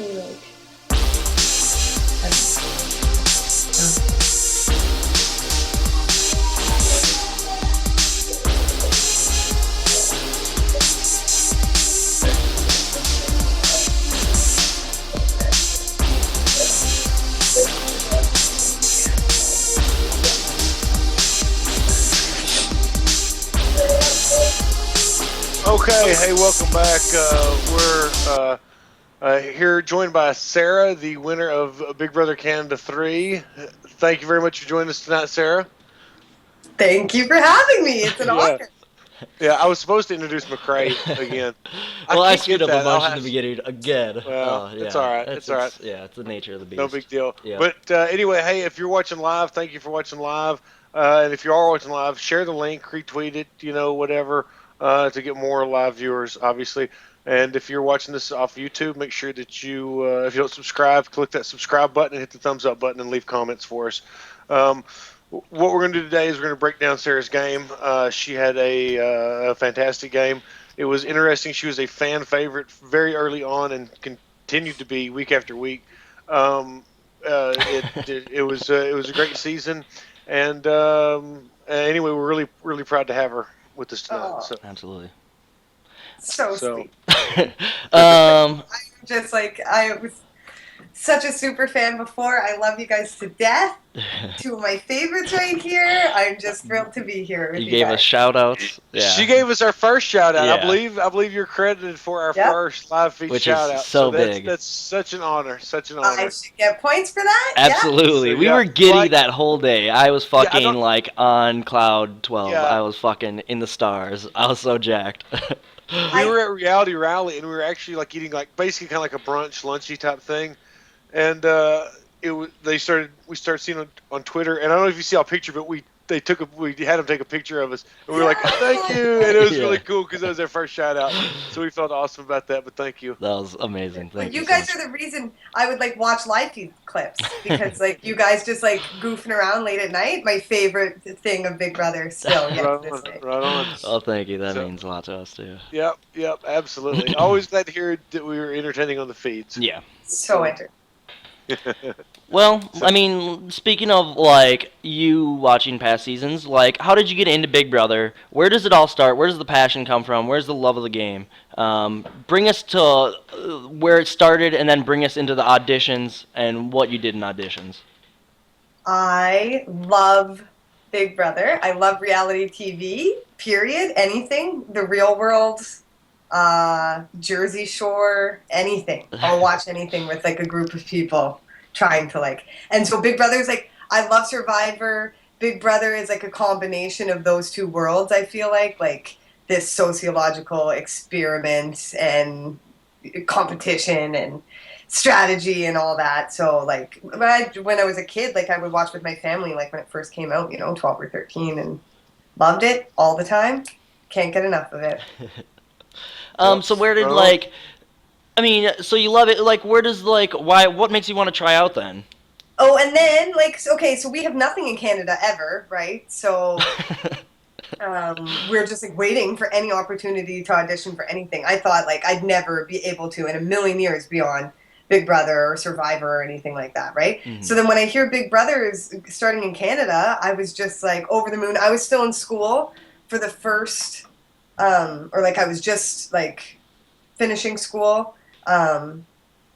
me like. Okay, hey, welcome back. We're here joined by Sarah, the winner of Big Brother Canada 3. Thank you very much for joining us tonight, Sarah. Thank you for having me. It's an Yeah. honor. Yeah, I was supposed to introduce McCrae again. Well, I can't screwed get up a that. I'll bunch in have the beginning again. Well, Oh, yeah. it's all right. It's all right. Yeah, it's the nature of the beast. No big deal. Yeah. But anyway, hey, if you're watching live, thank you for watching live. And if you are watching live, share the link, retweet it, whatever, to get more live viewers, obviously. And if you're watching this off YouTube, make sure that you, if you don't subscribe, click that subscribe button and hit the thumbs up button and leave comments for us. What we're going to do today is we're going to break down Sarah's game. She had a fantastic game. It was interesting. She was a fan favorite very early on and continued to be week after week. It was a great season, and anyway, we're really proud to have her with us tonight. So. Absolutely. So sweet. Um, Just like I was such a super fan before. I love you guys to death. Two of my favorites right here. I'm just thrilled to be here with you you gave guys. us shout outs. Yeah. She gave us our first shout out. Yeah. I believe you're credited for our Yep. first live feed Which shout is out. so that's, big. That's such an honor. Such an I honor. should get points for that. Absolutely. So, We yeah, were giddy like- that whole day. I was I fucking don't- like on cloud 12. Yeah. I was fucking in the stars. I was so jacked. We were at Reality Rally, and we were actually like eating like basically kind of like a brunch, lunchy type thing, and we started seeing on Twitter, and I don't know if you see our picture, but we had them take a picture of us, and we were like, thank you, and it was really cool because that was their first shout out, so we felt awesome about that. But thank you. That was amazing. But Thank you you guys so much. are the reason I would like watch live feed clips because like you guys just like goofing around late at night. My favorite thing of Big Brother still. Yes, Right this on, day. right on. Oh, thank you. That So- means a lot to us too. Yep, absolutely. Always glad to hear that we were entertaining on the feeds. Yeah. So enter. Well, I mean, speaking of like you watching past seasons, like how did you get into Big Brother? Where does it all start? Where does the passion come from? Where's the love of the game? Bring us to where it started, and then bring us into the auditions and what you did in auditions. I love Big Brother. I love reality TV, period. Anything. The Real World, Jersey Shore, anything. I'll watch anything with like a group of people trying to like. And so Big Brother is like, I love Survivor. Big Brother is like a combination of those two worlds, I feel like this sociological experiment and competition and strategy and all that. So like when I was a kid, like I would watch with my family like when it first came out, 12 or 13, and loved it all the time. Can't get enough of it. So where did like, I mean, so you love it. Like, where does like why? What makes you want to try out then? Oh, and then like okay, so we have nothing in Canada ever, right? So we're just like waiting for any opportunity to audition for anything. I thought like I'd never be able to in a million years be on Big Brother or Survivor or anything like that, right? Mhm. So then when I hear Big Brother is starting in Canada, I was just like over the moon. I was still in school for the first, or like I was just like finishing school.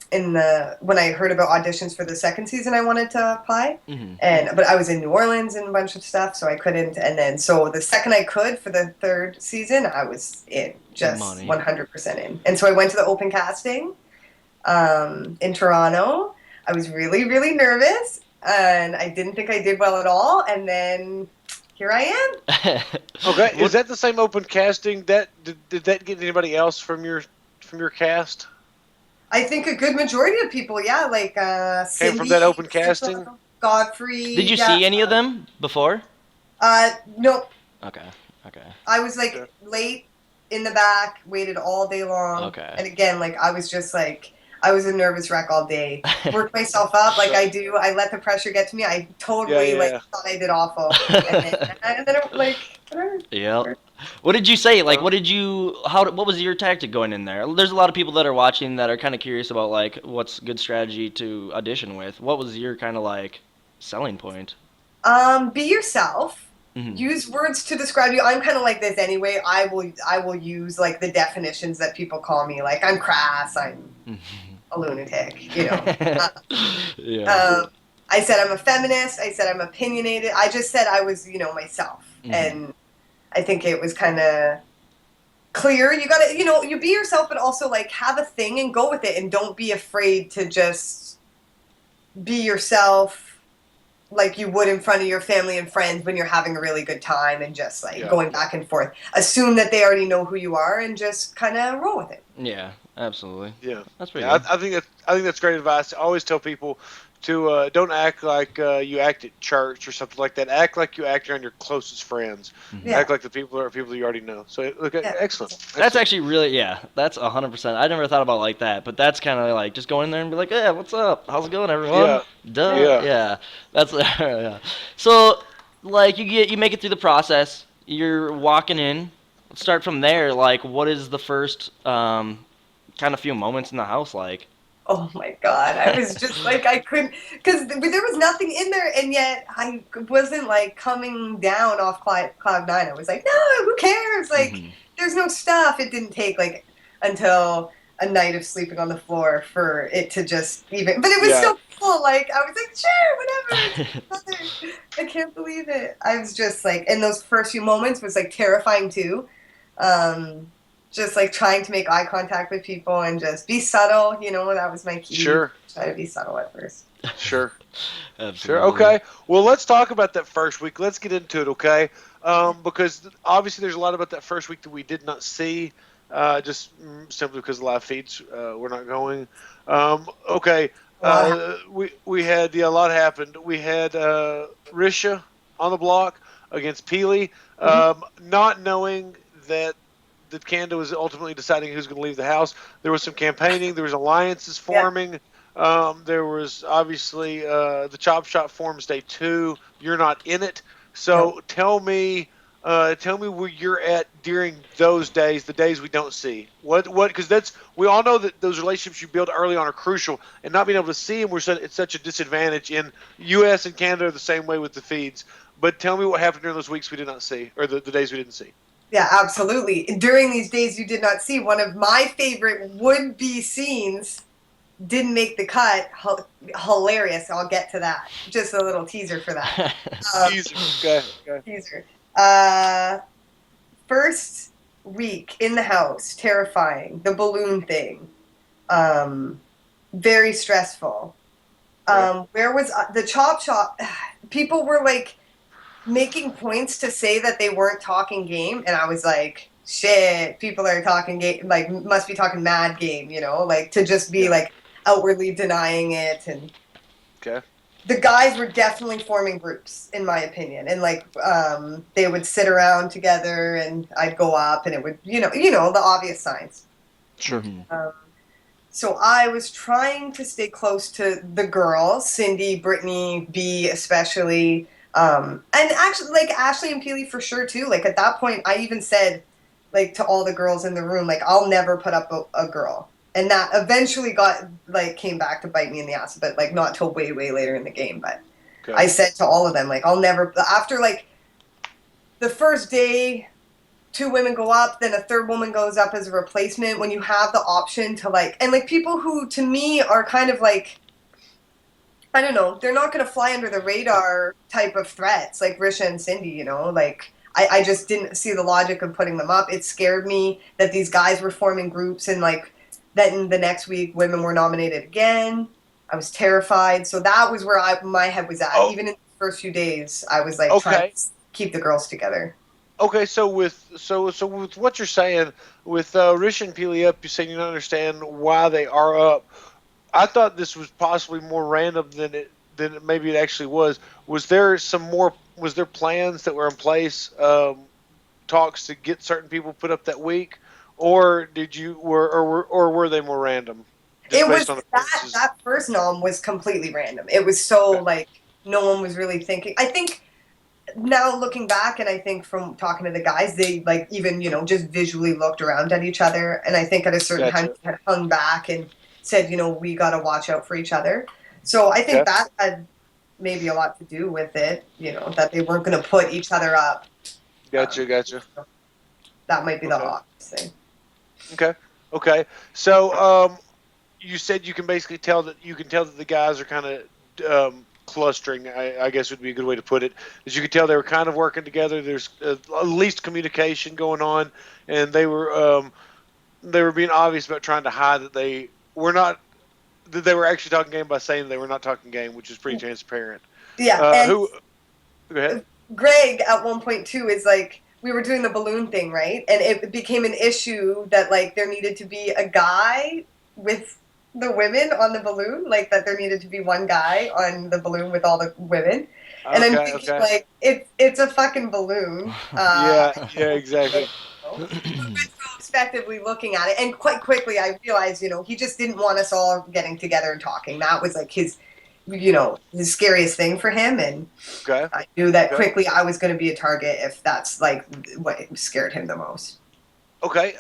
When I heard about auditions for the second season, I wanted to apply, but I was in New Orleans and a bunch of stuff, so I couldn't. And then so the second I could for the third season, I was in, just 100% in. And so I went to the open casting in Toronto. I was really, really nervous, and I didn't think I did well at all. And then here I am. Okay, is that the same open casting? Did that get anybody else from your cast? I think a good majority of people, yeah, like Cindy, Came from that open casting? Godfrey. Did you see any of them before? No. Okay. I was like late in the back, waited all day long. Okay. And again, like I was I was a nervous wreck all day. Worked myself up like I do. I let the pressure get to me. I totally like thought I did awful, and then it, like whatever. Yeah. What did you say? Like, Well, what was your tactic going in there? There's a lot of people that are watching that are kind of curious about like what's good strategy to audition with. What was your kind of like selling point? Be yourself. Hmm. Use words to describe you. I'm kind of like this anyway. I will use like the definitions that people call me. Like I'm crass. I'm a lunatic. Yeah. Um, I said I'm a feminist. I said I'm opinionated. I just said I was, myself. Hmm. And I think it was kind of clear. You got to, you be yourself, but also like have a thing and go with it. And don't be afraid to just be yourself like you would in front of your family and friends when you're having a really good time and just like yeah. going back and forth. Assume that they already know who you are and just kind of roll with it. Yeah, absolutely. Yeah, That's pretty yeah. good. I think that's great advice. I always tell people to don't act like you act at church or something like that. Act like you act around your closest friends. Hmm. Act Yeah. like the people are people you already know. So look, Yeah. excellent, That's excellent. actually really, yeah, that's 100%. I never thought about it like that, but that's kind of like just go in there and be like, yeah, what's up? How's it going, everyone? Yeah, Yeah. Duh. yeah, Yeah, that's yeah. So, like, you make it through the process. You're walking in. Let's start from there. Like, what is the first kind of few moments in the house like? Oh my God. I was just like, I couldn't, because there was nothing in there. And yet I wasn't like coming down off cloud nine. I was like, no, who cares? Like, Hmm. there's no stuff. It didn't take like until a night of sleeping on the floor for it to just even, but it was yeah. so cool. Like, I was like, sure, whatever. It's Big Brother. I can't believe it. I was just like, and those first few moments was like terrifying too. Um, just like trying to make eye contact with people and just be subtle. That was my key. Sure, Try to be subtle at first. sure, sure. Absolutely. Okay. Well, let's talk about that first week. Let's get into it, okay? Because obviously there's a lot about that first week that we did not see, just simply because the live feeds were not going. Okay. A lot We had a lot happened. We had Risha on the block against Peely, happened. not knowing that Canada was ultimately deciding who's going to leave the house. There was some campaigning. There was alliances Yeah. forming. There was obviously the Chop Shop forms day 2. You're not in it, No. so tell me where you're at during those days, the days we don't see. What? Because we all know that those relationships you build early on are crucial, and not being able to see them, it's such a disadvantage. In U.S. and Canada are the same way with the feeds. But tell me what happened during those weeks we did not see, or the days we didn't see. Yeah, absolutely. During these days you did not see, one of my favorite would-be scenes didn't make the cut. Hilarious. I'll get to that. Just a little teaser for that. Um, Easy. Okay. Okay. teaser. Uh, First week in the house, terrifying. The balloon thing. Um, Very stressful. Okay. Where was the chop shop? People were like making points to say that they weren't talking game, and I was like, shit, people are talking game, like must be talking mad game, like to just be Yeah. like outwardly denying it. And Okay. the guys were definitely forming groups, in my opinion, and like they would sit around together, and I'd go up, and it would, the obvious signs. Sure. Hmm. Um, so I was trying to stay close to the girls, Cindy, Brittany, B, especially, and actually like Ashley and Peely for sure too. Like at that point, I even said like to all the girls in the room, like I'll never put up a girl, and that eventually came back to bite me in the ass, but like not till way way later in the game. But Okay. I said to all of them, like I'll never after like the first day 2 women go up, then a third woman goes up as a replacement. When you have the option to and like people who to me are kind of like, I don't know, they're not going to fly under the radar type of threats like Risha and Cindy, like I just didn't see the logic of putting them up. It scared me that these guys were forming groups, and like then the next week women were nominated again. I was terrified. So that was where my head was at. Oh. Even in the first few days, I was like trying Okay. to keep the girls together. Okay. So with what you're saying with Rish and Peely up, you're saying you don't understand why they are up. I thought this was possibly more random than maybe it actually was. Was there some more? Was there plans that were in place, talks to get certain people put up that week, or did you or were they more random? just It was based on that appearances. that first nom was completely random. It was so Okay. like no one was really thinking. I think now looking back, and I think from talking to the guys, they like even just visually looked around at each other, and I think at a certain time Gotcha. they had hung back and said, we got to watch out for each other. So I think Okay. that had maybe a lot to do with it. That they weren't going to put each other up. Gotcha. Um, Gotcha. that might be the Okay. obvious thing. Okay. Okay. So, you said you can basically tell that the guys are kind of clustering. I guess would be a good way to put it. As you could tell, they were kind of working together. There's at least communication going on, and they were being obvious about trying to hide that they were not that they were actually talking game by saying they were not talking game, which is pretty transparent. Yeah, and Who? Go ahead. Greg at one point too is like we were doing the balloon thing, right? And it became an issue that like there needed to be a guy with the women on the balloon, like that there needed to be one guy on the balloon with all the women. And I'm Okay. thinking Okay. like it's a fucking balloon. Yeah. I Yeah. Exactly. don't know. Retrospectively looking at it, and quite quickly I realized, he just didn't want us all getting together and talking. That was like the scariest thing for him, and Okay. I knew that Okay. quickly I was going to be a target if that's like what scared him the most. Okay.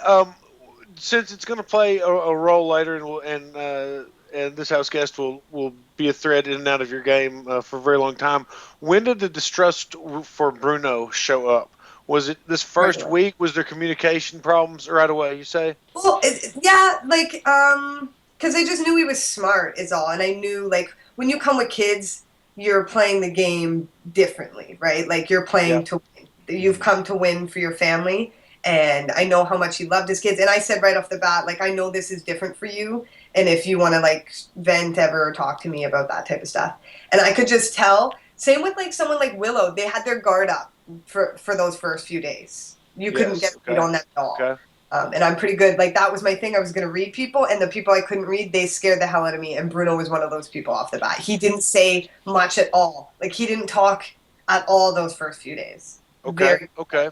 Since it's going to play a role later, and this house guest will be a thread in and out of your game for a very long time. When did the distrust for Bruno show up? Was it this Right first away. week? Was there communication problems right away? You say? Well, yeah, like because I just knew he was smart is all, and I knew like when you come with kids, you're playing the game differently, right? Like you're Yeah. playing to win. You've come to win for your family, and I know how much he loved his kids. And I said right off the bat, like I know this is different for you, and if you want to like vent ever or talk to me about that type of stuff, and I could just tell. Same with like someone like Willow, they had their guard up for those first few days. You couldn't Yes. get a read Okay. on them at all. Okay. And I'm pretty good. Like that was my thing. I was going to read people, and the people I couldn't read, they scared the hell out of me. And Bruno was one of those people off the bat. He didn't say much at all. Like he didn't talk at all those first few days. Okay. Very. Okay.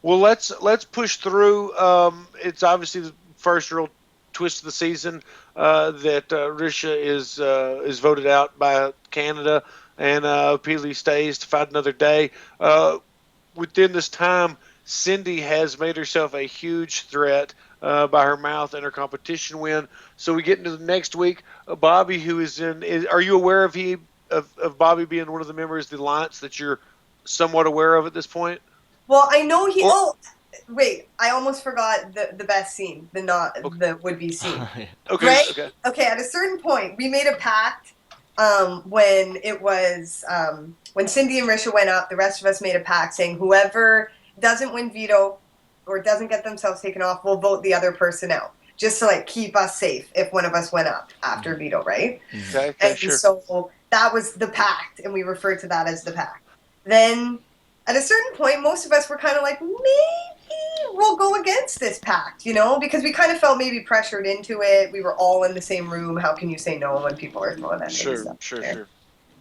Well, let's push through. It's obviously the first real twist of the season that Risha is voted out by Canada, and Peely stays to fight another day. Within this time, Cindy has made herself a huge threat by her mouth and her competition win. So we get into the next week. Bobby, who is in, are you aware of Bobby being one of the members of the alliance that you're somewhat aware of at this point? Well, I know he. Or Oh, wait! I almost forgot the best scene, the not okay, the would be scene. okay, Greg. okay. Okay, at a certain point, we made a pact. When it was when Cindy and Risha went up, the rest of us made a pact saying whoever doesn't win veto or doesn't get themselves taken off will vote the other person out, just to like keep us safe if one of us went up after veto, right? Okay, okay, And sure. so that was the pact, and we referred to that as the pact. Then at a certain point, most of us were kind of like, maybe we'll go against this pact, because we kind of felt maybe pressured into it. We were all in the same room. How can you say no when people are throwing that maybe Sure, stuff sure, there? sure.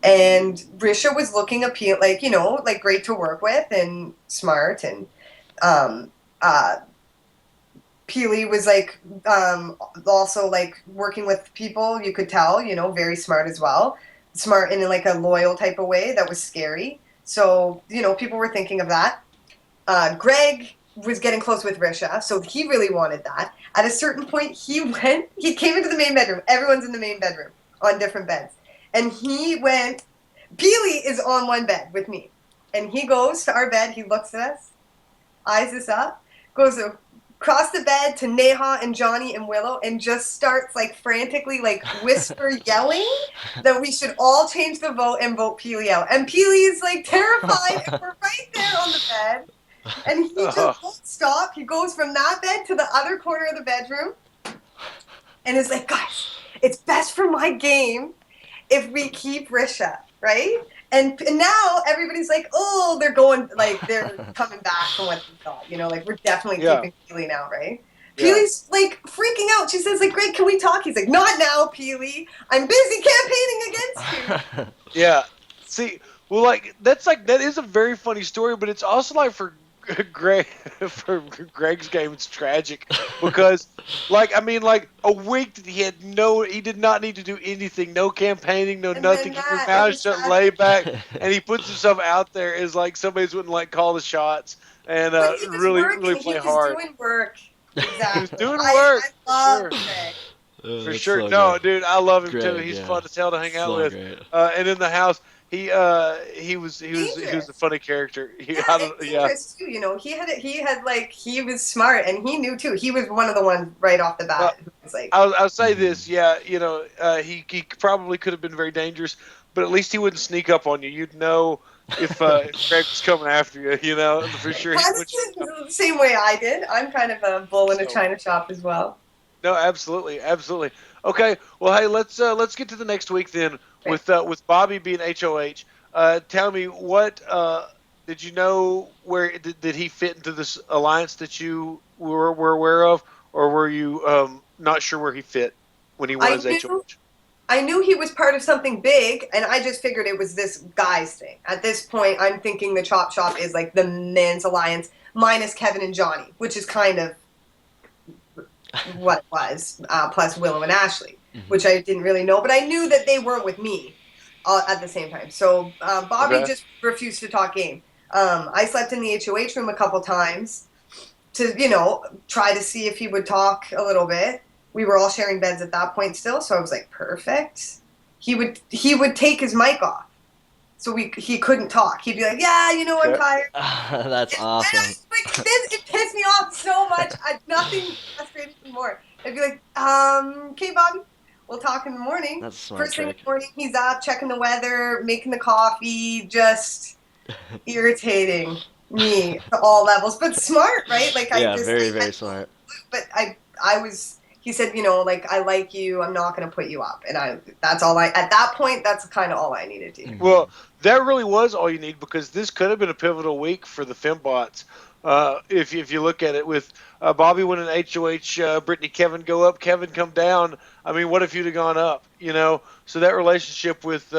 And Risha was looking like, like great to work with and smart. And um, uh, Peely was like also like working with people, you could tell, very smart as well. Smart in like a loyal type of way that was scary. So, people were thinking of that. Greg was getting close with Risha, so he really wanted that. At a certain point, he came into the main bedroom. Everyone's in the main bedroom on different beds. And he went, Peely is on one bed with me. And he goes to our bed, he looks at us, eyes us up, goes across the bed to Neha and Johnny and Willow, and just starts like frantically like whisper yelling that we should all change the vote and vote Peely out. And Peely is like terrified, and we're right there on the bed. And he just won't stop. He goes from that bed to the other corner of the bedroom and is like, guys, it's best for my game if we keep Risha, right? And now everybody's like, oh, they're coming back from what they thought. Like we're definitely Yeah, keeping Peely now, right? yeah, Peely's like freaking out. She says, like, Greg, can we talk? He's like, not now, Peely. I'm busy campaigning against you. yeah. See, well, like that is a very funny story, but it's also like Greg for Greg's game, it's tragic because, like, I mean, like a week that he did not need to do anything, no campaigning, no And then nothing. Keep your that, it mouth was shut, sad. lay back, and he puts himself out there as like somebody's wouldn't like call the shots and But he was really, really working. He play was hard. doing work. He was Exactly. doing I work for love sure. Greg. For That's sure. so No, great. dude, I love him too. Greg, He's yeah. fun as hell to hang out So with. great. And in the house, he was a Dangerous. funny character. Yeah, I and don't, yeah. dangerous too. He had like he was smart, and he knew too. He was one of the ones right off the Well, bat who was like, I'll say Mhm. this, yeah, he probably could have been very dangerous, but at least he wouldn't sneak up on you. You'd know if Greg was coming after you, for sure he kind would. of the same way I did. I'm kind of a bull in a So china shop as well. no, absolutely, absolutely. Okay, well, hey, let's get to the next week then Right. with Bobby being HOH. Tell me what did you know where did he fit into this alliance that you were aware of, or were you not sure where he fit when he I was knew HOH? I knew he was part of something big, and I just figured it was this guy's thing. At this point, I'm thinking the Chop Shop is like the men's alliance minus Kevin and Johnny, which is kind of what it was, plus Willow and Ashley, Mhm. which I didn't really know, but I knew that they were with me at the same time. So Bobby Okay. just refused to talk game. I slept in the HOH room a couple times to, try to see if he would talk a little bit. We were all sharing beds at that point still, so I was like, perfect. He would take his mic off, so he couldn't talk. He'd be like, yeah, I'm Okay. tired. That's awesome. It pissed me off so much. Nothing frustrated me more. I'd be like, okay, Bobby, we'll talk in the morning. That's a smart First thing in trick. the morning, he's up, checking the weather, making the coffee, just irritating me to all levels. But smart, right? Like I Yeah, just, very, I very smart. but I was. He said, like I like you. I'm not going to put you up, and That's all I. At that point, that's kind of all I needed to hear. Mhm. Well, that really was all you need because this could have been a pivotal week for the Fembots. If you look at it with Bobby winning HOH, Brittany, Kevin go up, Kevin come down. I mean, what if you'd have gone up? So that relationship with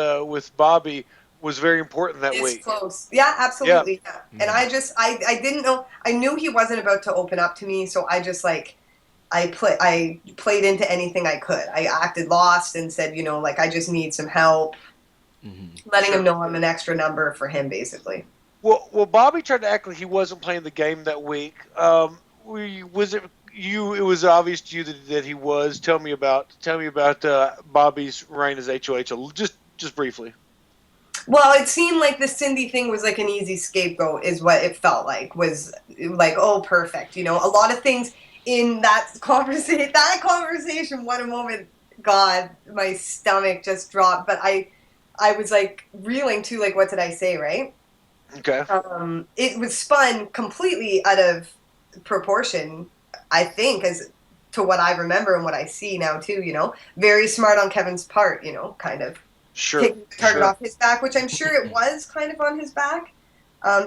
Bobby was very important that It's week. close. Yeah, Yeah. absolutely. Yeah. And Mhm. I didn't know. I knew he wasn't about to open up to me, so I just like I played into anything I could. I acted lost and said, like I just need some help, Mhm. letting him Sure. know I'm an extra number for him, basically. Well, Bobby tried to act like he wasn't playing the game that week. Was it you? It was obvious to you that he was. Tell me about Bobby's reign as HOH. Just briefly. Well, it seemed like the Cindy thing was like an easy scapegoat, is what it felt like. Was like, oh, perfect. A lot of things in that conversation. What a moment! God, my stomach just dropped. But I was like reeling too. Like, what did I say? Right? Okay. It was spun completely out of proportion. I think as to what I remember and what I see now too. Very smart on Kevin's part. Kind of Sure. taking the target Sure. off his back, which I'm sure it was kind of on his back,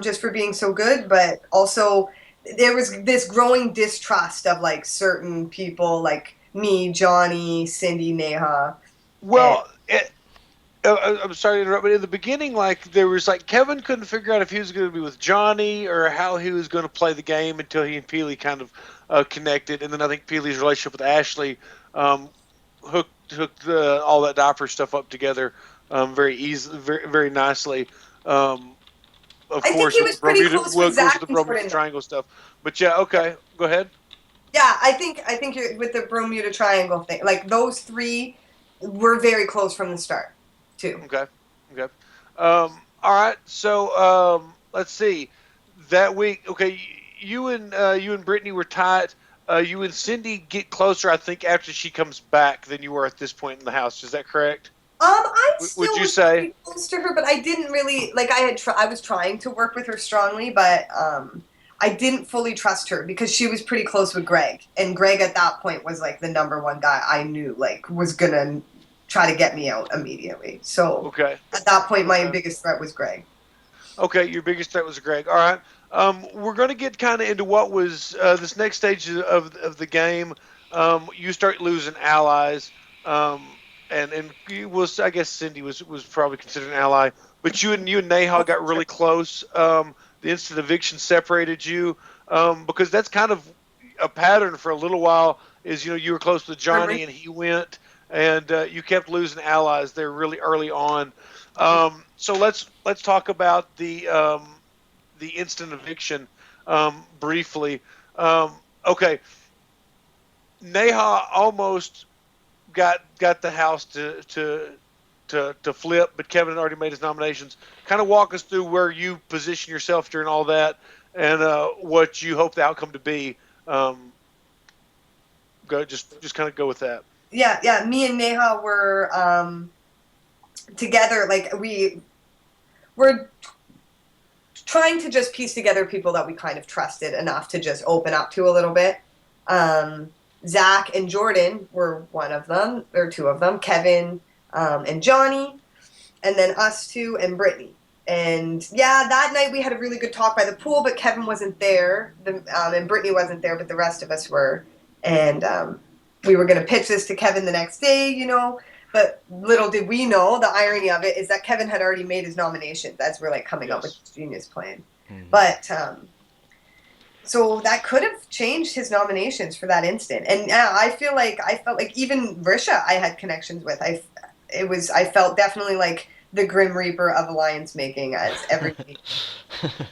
just for being so good. But also, there was this growing distrust of like certain people, like me, Johnny, Cindy, Neha, and Well, I'm sorry to interrupt, but in the beginning, like there was like Kevin couldn't figure out if he was going to be with Johnny or how he was going to play the game until he and Peely kind of connected, and then I think Peely's relationship with Ashley um, hooked all that diaper stuff up together very easily, very very nicely. Um, of I think course, he with the was pretty Bermuda, close well, with of course, with Zach the and Bermuda Jordan. Triangle stuff. But yeah, okay, go ahead. Yeah, I think you're with the Bermuda Triangle thing. Like those three were very close from the start, too. Okay, okay. All right, so let's see. That week, okay, you and Brittany were tight. You and Cindy get closer, I think, after she comes back than you were at this point in the house. Is that correct? I Would still you was say? pretty close to her, but I didn't really like. I was trying to work with her strongly, but I didn't fully trust her because she was pretty close with Greg, and Greg at that point was like the number one guy I knew like was gonna try to get me out immediately. So Okay, at that point, my okay, biggest threat was Greg. okay. Your biggest threat was Greg. All right. We're going to get kind of into what was this next stage of the game. You start losing allies. And you was I guess Cindy was probably considered an ally, but you and Neha got really close. the instant eviction separated you? Because that's kind of a pattern for a little while. Is you were close with Johnny and he went, and you kept losing allies there really early on. So let's talk about the instant eviction briefly. Okay, Neha almost got the house to flip, but Kevin had already made his nominations. Kind of walk us through where you position yourself during all that, and what you hope the outcome to be. Just kind of go with that. Yeah. Me and Neha were together. Like we're trying to just piece together people that we kind of trusted enough to just open up to a little bit. Zach and Jordan were one of them, or two of them. Kevin and Johnny, and then us two and Brittany. And yeah, that night we had a really good talk by the pool, but Kevin wasn't there, and Brittany wasn't there, but the rest of us were. And we were going to pitch this to Kevin the next day, but little did we know, the irony of it is that Kevin had already made his nominations as we're like coming up with this genius plan. Mm-hmm. But so that could have changed his nominations for that instant. And I felt like even Risha I had connections with. I felt definitely like the Grim Reaper of alliance making, as everybody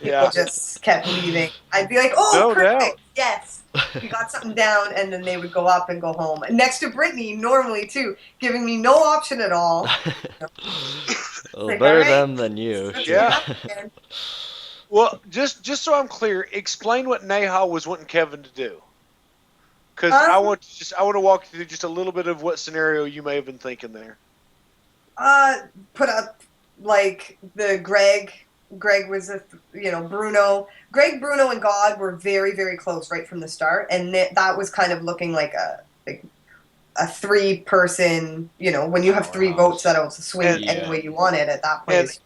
people just kept leaving. I'd be like, oh, no perfect, doubt. Yes. We got something down, and then they would go up and go home. Next to Brittany, normally too, giving me no option at all. Well, like, better them than you. Yeah. Well, just so I'm clear, explain what Neha was wanting Kevin to do. Because I want to walk through just a little bit of what scenario you may have been thinking there. Put up like the Greg. Greg was Bruno. Greg, Bruno, and God were very, very close right from the start, and that was kind of looking like a three-person. When you have three votes, that'll swing any way you want it at that point.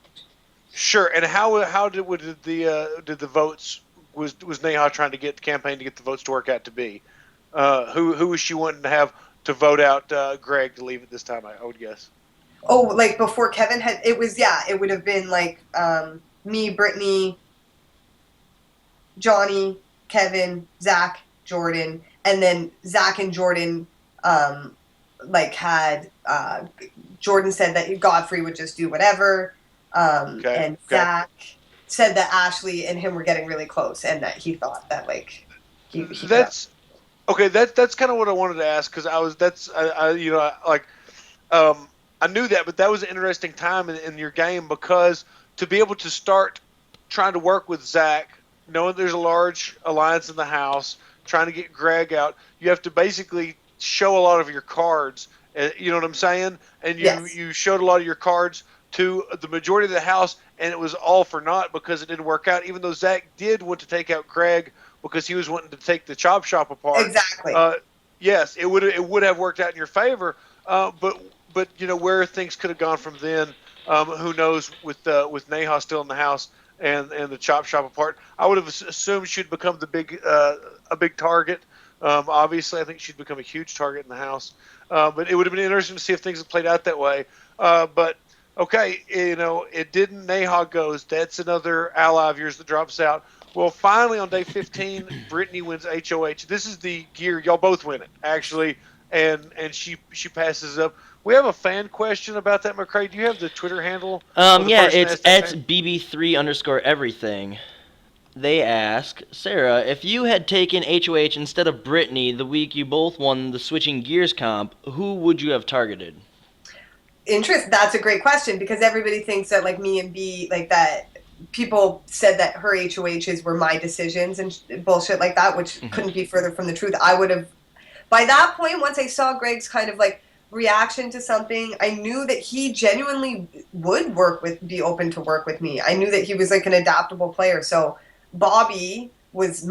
Sure. And how did the votes was Neha trying to get the campaign to get the votes to work out to be? Who was she wanting to have to vote out Greg to leave it this time? I would guess. Oh, like before Kevin had it would have been like me, Brittany, Johnny, Kevin, Zach, Jordan, and then Zach and Jordan had Jordan said that Godfrey would just do whatever. And Zach said that Ashley and him were getting really close, and that he thought that that's okay. That's kind of what I wanted to ask, because I knew that, but that was an interesting time in your game, because to be able to start trying to work with Zach, knowing there's a large alliance in the house, trying to get Greg out, you have to basically show a lot of your cards. You know what I'm saying? And you showed a lot of your cards to the majority of the house, and it was all for naught because it didn't work out, even though Zach did want to take out Greg because he was wanting to take the chop shop apart. Exactly. Yes, it would have worked out in your favor, but where things could have gone from then, who knows, with Neha still in the house and the chop shop apart. I would have assumed she'd become a big target. Obviously, I think she'd become a huge target in the house. But it would have been interesting to see if things had played out that way. But okay, it didn't. Neha goes. That's another ally of yours that drops out. Well, finally on day 15, Brittany wins HOH. This is the gear. Y'all both win it, actually, and she passes up. We have a fan question about that, McCrae. Do you have the Twitter handle? Yeah, it's @BB3_everything. They ask, Sarah, if you had taken HOH instead of Brittany the week you both won the Switching Gears comp, who would you have targeted? That's a great question, because everybody thinks that like me and B, like that people said that her HOHs were my decisions and bullshit like that, which couldn't be further from the truth. I would have, by that point, once I saw Greg's kind of like reaction to something, I knew that he genuinely would be open to work with me. I knew that he was like an adaptable player. So Bobby was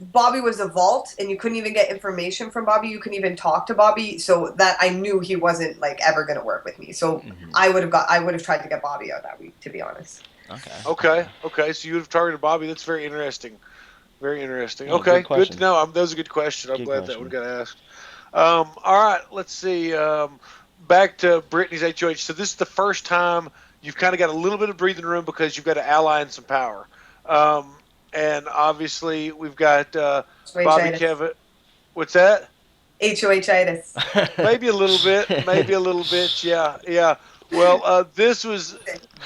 Bobby was a vault, and you couldn't even get information from Bobby. You couldn't even talk to Bobby. So that I knew he wasn't like ever going to work with me. So I would have tried to get Bobby out that week, to be honest. Okay. So you would have targeted Bobby. That's very interesting. Very interesting. Okay, good to know. That was a good question. I'm glad that one got asked. All right, let's see. Back to Brittany's HOH. So this is the first time you've kind of got a little bit of breathing room because you've got an ally and some power. And obviously we've got Bobby Kevin. What's that? HOH-itis. Maybe a little bit. Maybe a little bit. Yeah, yeah. Well, this is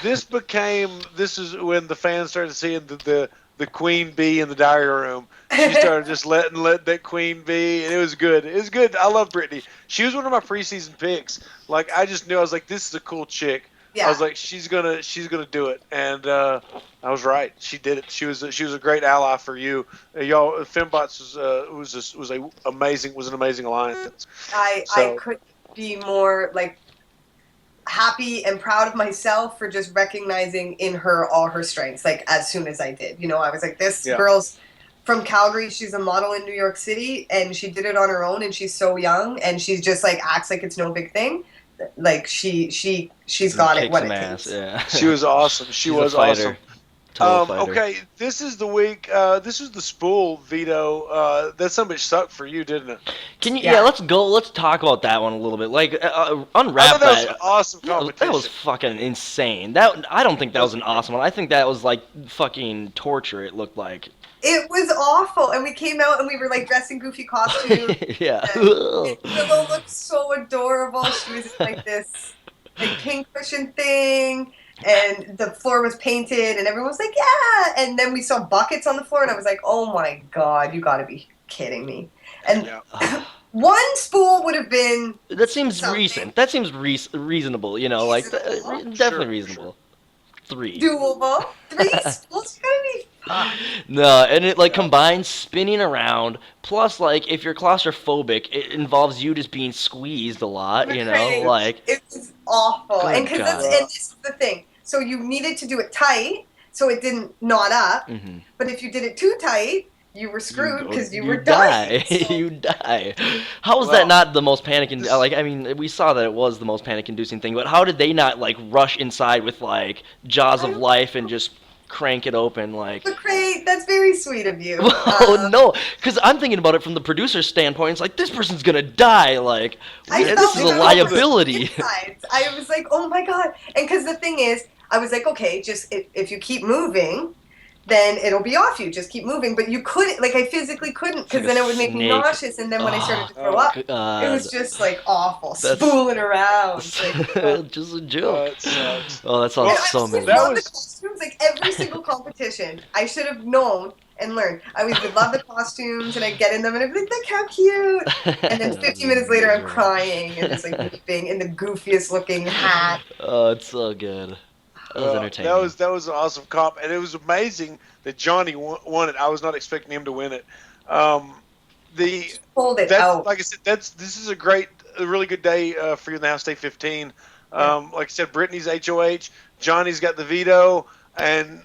when the fans started seeing the queen bee in the diary room. She started just let that queen be, and it was good. It was good. I love Brittany. She was one of my preseason picks. Like I just knew I was like, this is a cool chick. Yeah. I was like, she's gonna do it, and I was right. She did it. She was a great ally for you. Y'all, Fembots was an amazing alliance. I could be more like happy and proud of myself for just recognizing in her all her strengths, like as soon as I did. I was like, this girl's from Calgary, she's a model in New York City, and she did it on her own, and she's so young, and she's just like acts like it's no big thing. Like she's got it what it takes. Yeah. She was awesome. She was awesome. Okay, this is the week. This is the spool veto. That something sucked for you, didn't it? Let's go. Let's talk about that one a little bit. Like unwrap that. Was an awesome competition. That was fucking insane. I don't think that was an awesome one. I think that was like fucking torture. It looked like. It was awful, and we came out and we were like dressed in goofy costumes. Yeah. Willow looked so adorable. She was in like this like pink cushion thing. And the floor was painted, and everyone was like, yeah! And then we saw buckets on the floor, and I was like, oh my god, you gotta be kidding me. And one spool would have been That seems something. recent. That seems reasonable, definitely reasonable. 3. Doable. 3 spools are gonna be fun. No, and it like combines spinning around, plus like if you're claustrophobic, it involves you just being squeezed a lot, McCrae, like it was awful. Good And because this is the thing. So you needed to do it tight, so it didn't knot up. Mm-hmm. But if you did it too tight, you were screwed because you were dying. dying. So. You die. How was that not the most panic-inducing? Like, I mean, we saw that it was the most panic-inducing thing, but how did they not like rush inside with like jaws of life and just crank it open like? McCrae, that's very sweet of you. Oh no, because I'm thinking about it from the producer's standpoint. It's like this person's gonna die. Like this is a liability. I was like, oh my god, and because the thing is. I was like, okay, just if you keep moving, then it'll be off you. Just keep moving. But you couldn't, like I physically couldn't, because then it would make me nauseous. And then when I started to throw up, it was just like awful, spooling around. Like, just a joke. Oh, that sounds so amazing. I love the costumes, like every single competition. I should have known and learned. I always would love the costumes, and I'd get in them, and I'd be like, look how cute. And then 15 minutes later, I'm crying and just like weeping in the goofiest looking hat. Oh, it's so good. That was entertaining. That was an awesome comp, and it was amazing that Johnny won it. I was not expecting him to win it. Pulled it out. Like I said, this is a really good day for you in the House Day 15. Like I said, Brittany's HOH, Johnny's got the veto, and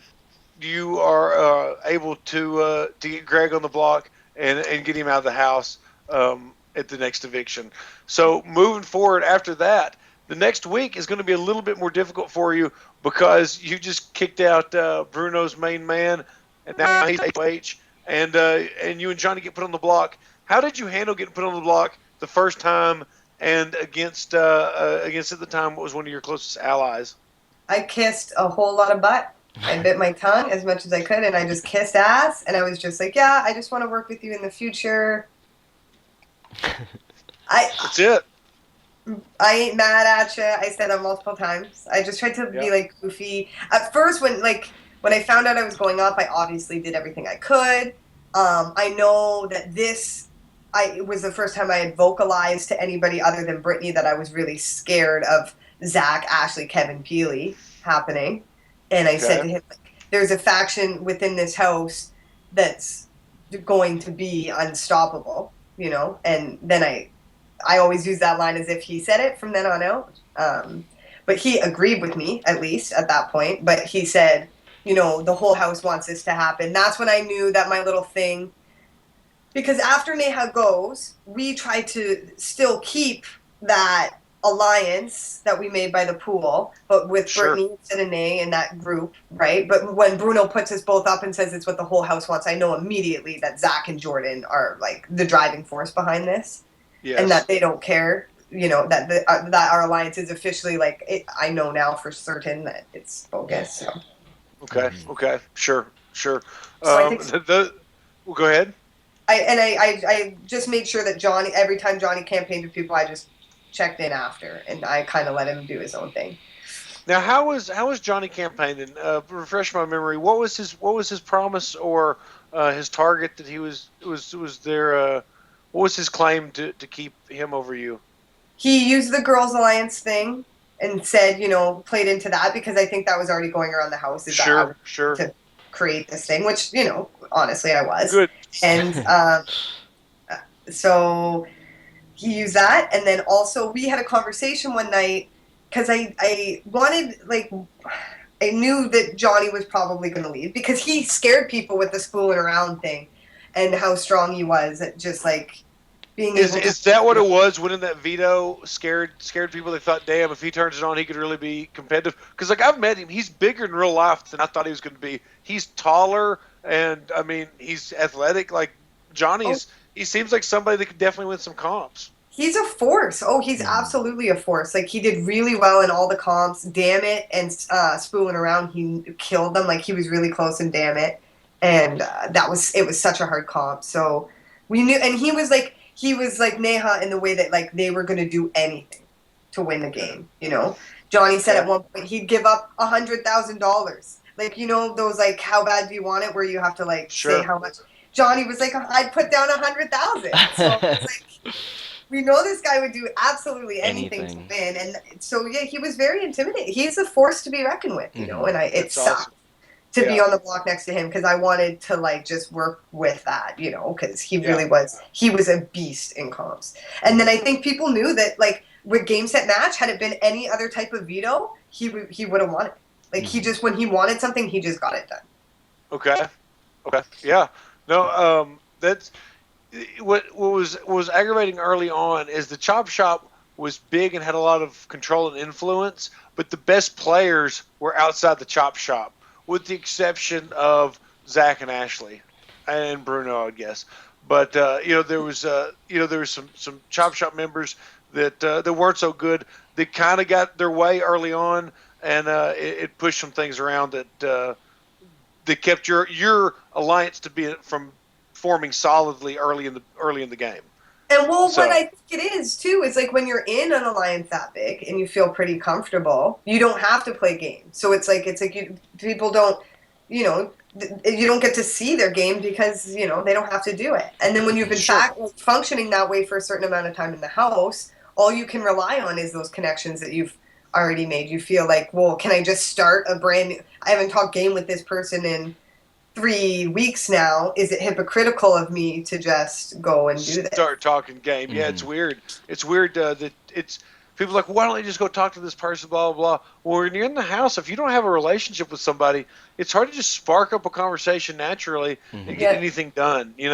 you are able to get Greg on the block and get him out of the house at the next eviction. So moving forward after that. The next week is going to be a little bit more difficult for you because you just kicked out Bruno's main man, and now he's HOH, and you and Johnny get put on the block. How did you handle getting put on the block the first time and against at the time what was one of your closest allies? I kissed a whole lot of butt. I bit my tongue as much as I could, and I just kissed ass, and I was just like, yeah, I just want to work with you in the future. That's it. I ain't mad at you. I said that multiple times. I just tried to be like goofy. At first, when I found out I was going up, I obviously did everything I could. I know that it was the first time I had vocalized to anybody other than Brittany that I was really scared of Zach, Ashley, Kevin, Peely happening. And I said to him, there's a faction within this house that's going to be unstoppable, And then I always use that line as if he said it from then on out. But he agreed with me, at least at that point. But he said, the whole house wants this to happen. That's when I knew that my little thing, because after Neha goes, we try to still keep that alliance that we made by the pool, but with Brittany and Sine in that group, right? But when Bruno puts us both up and says it's what the whole house wants, I know immediately that Zach and Jordan are like the driving force behind this. Yes. And that they don't care that our alliance is officially I know now for certain that it's bogus. So. Okay. Sure. So I think Well, go ahead. I just made sure that Johnny, every time Johnny campaigned with people, I just checked in after, and I kind of let him do his own thing. Now, how was Johnny campaigning? Refresh my memory. What was his promise or his target that he was there? What was his claim to keep him over you? He used the Girls Alliance thing and said, played into that because I think that was already going around the house is that I was Sure. to create this thing, which, honestly I was. Good. And so he used that. And then also we had a conversation one night because I wanted, I knew that Johnny was probably going to leave because he scared people with the spooling around thing and how strong he was at just being able to. Is that what it was? Winning that veto scared people. They thought, damn, if he turns it on, he could really be competitive. Because I've met him, he's bigger in real life than I thought he was going to be. He's taller, and I mean he's athletic. Like Johnny's, he seems like somebody that could definitely win some comps. He's a force. Oh, he's absolutely a force. He did really well in all the comps. Damn it and spooling around, he killed them. He was really close in Damn it, and it was such a hard comp. So we knew, and he was like Neha in the way that they were going to do anything to win the game. Johnny said at one point he'd give up $100,000. Those how bad do you want it, where you have to Sure. say how much. Johnny was like, I'd put down 100,000. So it's we know this guy would do absolutely anything to win, and so he was very intimidating. He's a force to be reckoned with, and it sucked to be on the block next to him because I wanted to just work with that, because he really was. He was a beast in comps, and then I think people knew that with game set match, had it been any other type of veto, he would have won it. He just when he wanted something, he just got it done. Okay, yeah, no, that's. What was aggravating early on is the Chop Shop was big and had a lot of control and influence, but the best players were outside the Chop Shop, with the exception of Zach and Ashley, and Bruno, I guess. But there was some Chop Shop members that weren't so good. They kind of got their way early on, and it pushed some things around that kept your alliance to be from forming solidly early in the game. And what I think it is too is when you're in an alliance that big and you feel pretty comfortable, you don't have to play games. So people don't, you don't get to see their game because they don't have to do it. And then when you've been functioning that way for a certain amount of time in the house, all you can rely on is those connections that you've already made. You feel well, can I just start a brand new? I haven't talked game with this person in 3 weeks now. Is it hypocritical of me to just go and do this? Start talking game. Yeah, it's weird. It's weird that it's people are like, why don't you just go talk to this person, blah, blah, blah. Well, when you're in the house, if you don't have a relationship with somebody, it's hard to just spark up a conversation naturally and get anything done. It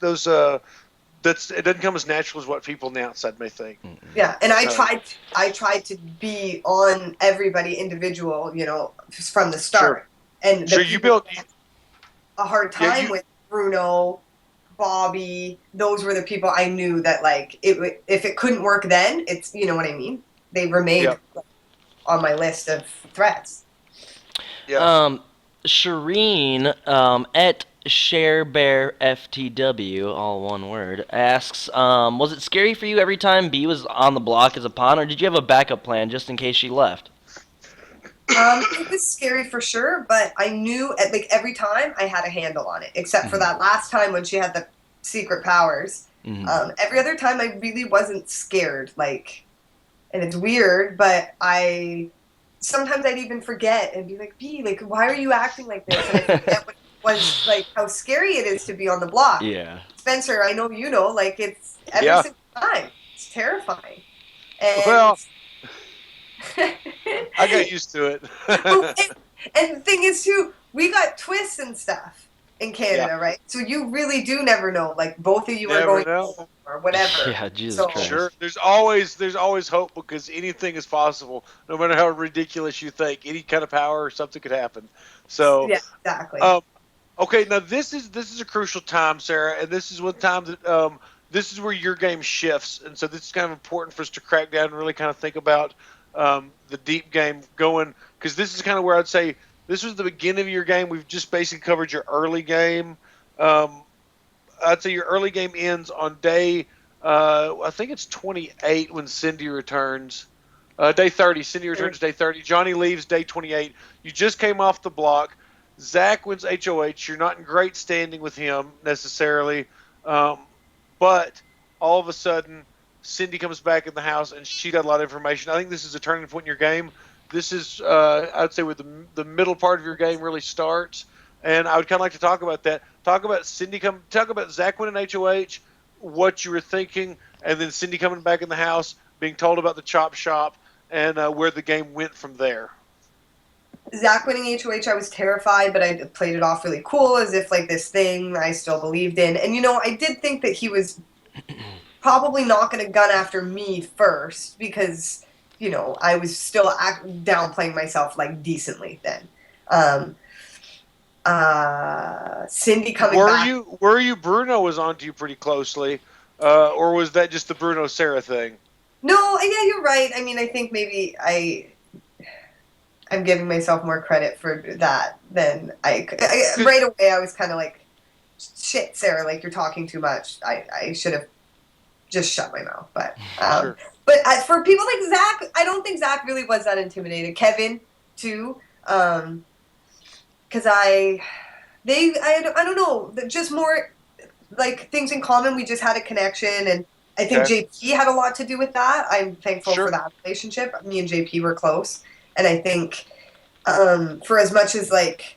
doesn't come as natural as what people on the outside may think. Yeah, and I tried to be on everybody individual, from the start. Sure. And you built a hard time with Bruno, Bobby. Those were the people I knew that if it couldn't work then, it's what I mean. They remained on my list of threats. Yeah. Shireen at ShareBearFTW, all one word, asks, was it scary for you every time B was on the block as a pawn, or did you have a backup plan just in case she left? It was scary for sure, but I knew every time I had a handle on it, except for that last time when she had the secret powers. Every other time I really wasn't scared, and it's weird, but sometimes I'd even forget and be like, B, why are you acting like this? And I forget what was how scary it is to be on the block. Yeah. Spencer, I know it's every single time. It's terrifying. And well, I got used to it. and the thing is too, we got twists and stuff in Canada, right? So you really do never know. Both of you are going home or whatever. Yeah, Jesus Christ. Sure. There's always hope because anything is possible, no matter how ridiculous you think. Any kind of power or something could happen. So yeah, exactly. Okay, now this is a crucial time, Sarah, and this is one time that this is where your game shifts, and so this is kind of important for us to crack down and really kind of think about the deep game going, because this is kind of where I'd say this was the beginning of your game. We've just basically covered your early game. I'd say your early game ends on day, I think it's 28 when Cindy returns. Day 30. Cindy returns day 30. Johnny leaves day 28. You just came off the block. Zach wins HOH. You're not in great standing with him necessarily. But all of a sudden, Cindy comes back in the house and she got a lot of information. I think this is a turning point in your game. This is, I'd say, where the middle part of your game really starts. And I would kind of like to talk about that. Talk about talk about Zach winning HOH, what you were thinking, and then Cindy coming back in the house, being told about the chop shop, and where the game went from there. Zach winning HOH, I was terrified, but I played it off really cool, as if like this thing I still believed in. And I did think that he was probably not going to gun after me first, because I was still downplaying myself like decently then. Cindy coming back. Were you Bruno was onto you pretty closely, or was that just the Bruno Sarah thing? No, yeah, you're right. I mean, I think maybe I'm giving myself more credit for that than I right away. I was kind of like, shit, Sarah, like you're talking too much. I should have just shut my mouth. But sure. But for people like Zach, I don't think Zach really was that intimidated. Kevin too, because I don't know, just more like things in common. We just had a connection, and I think JP had a lot to do with that. I'm thankful for that relationship. Me and JP were close. And I think for as much as, like,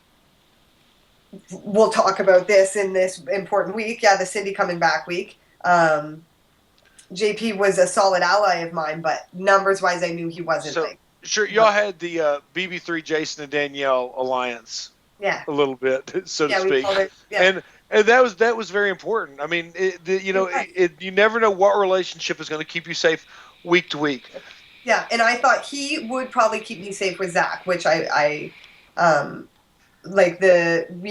we'll talk about this in this important week, the Cindy coming back week, JP was a solid ally of mine, but numbers-wise, I knew he wasn't. Sure, y'all had the BB3 Jason and Danielle alliance a little bit, so to speak. And that was very important. I mean, you never know what relationship is going to keep you safe week to week. Yeah, and I thought he would probably keep me safe with Zach, which we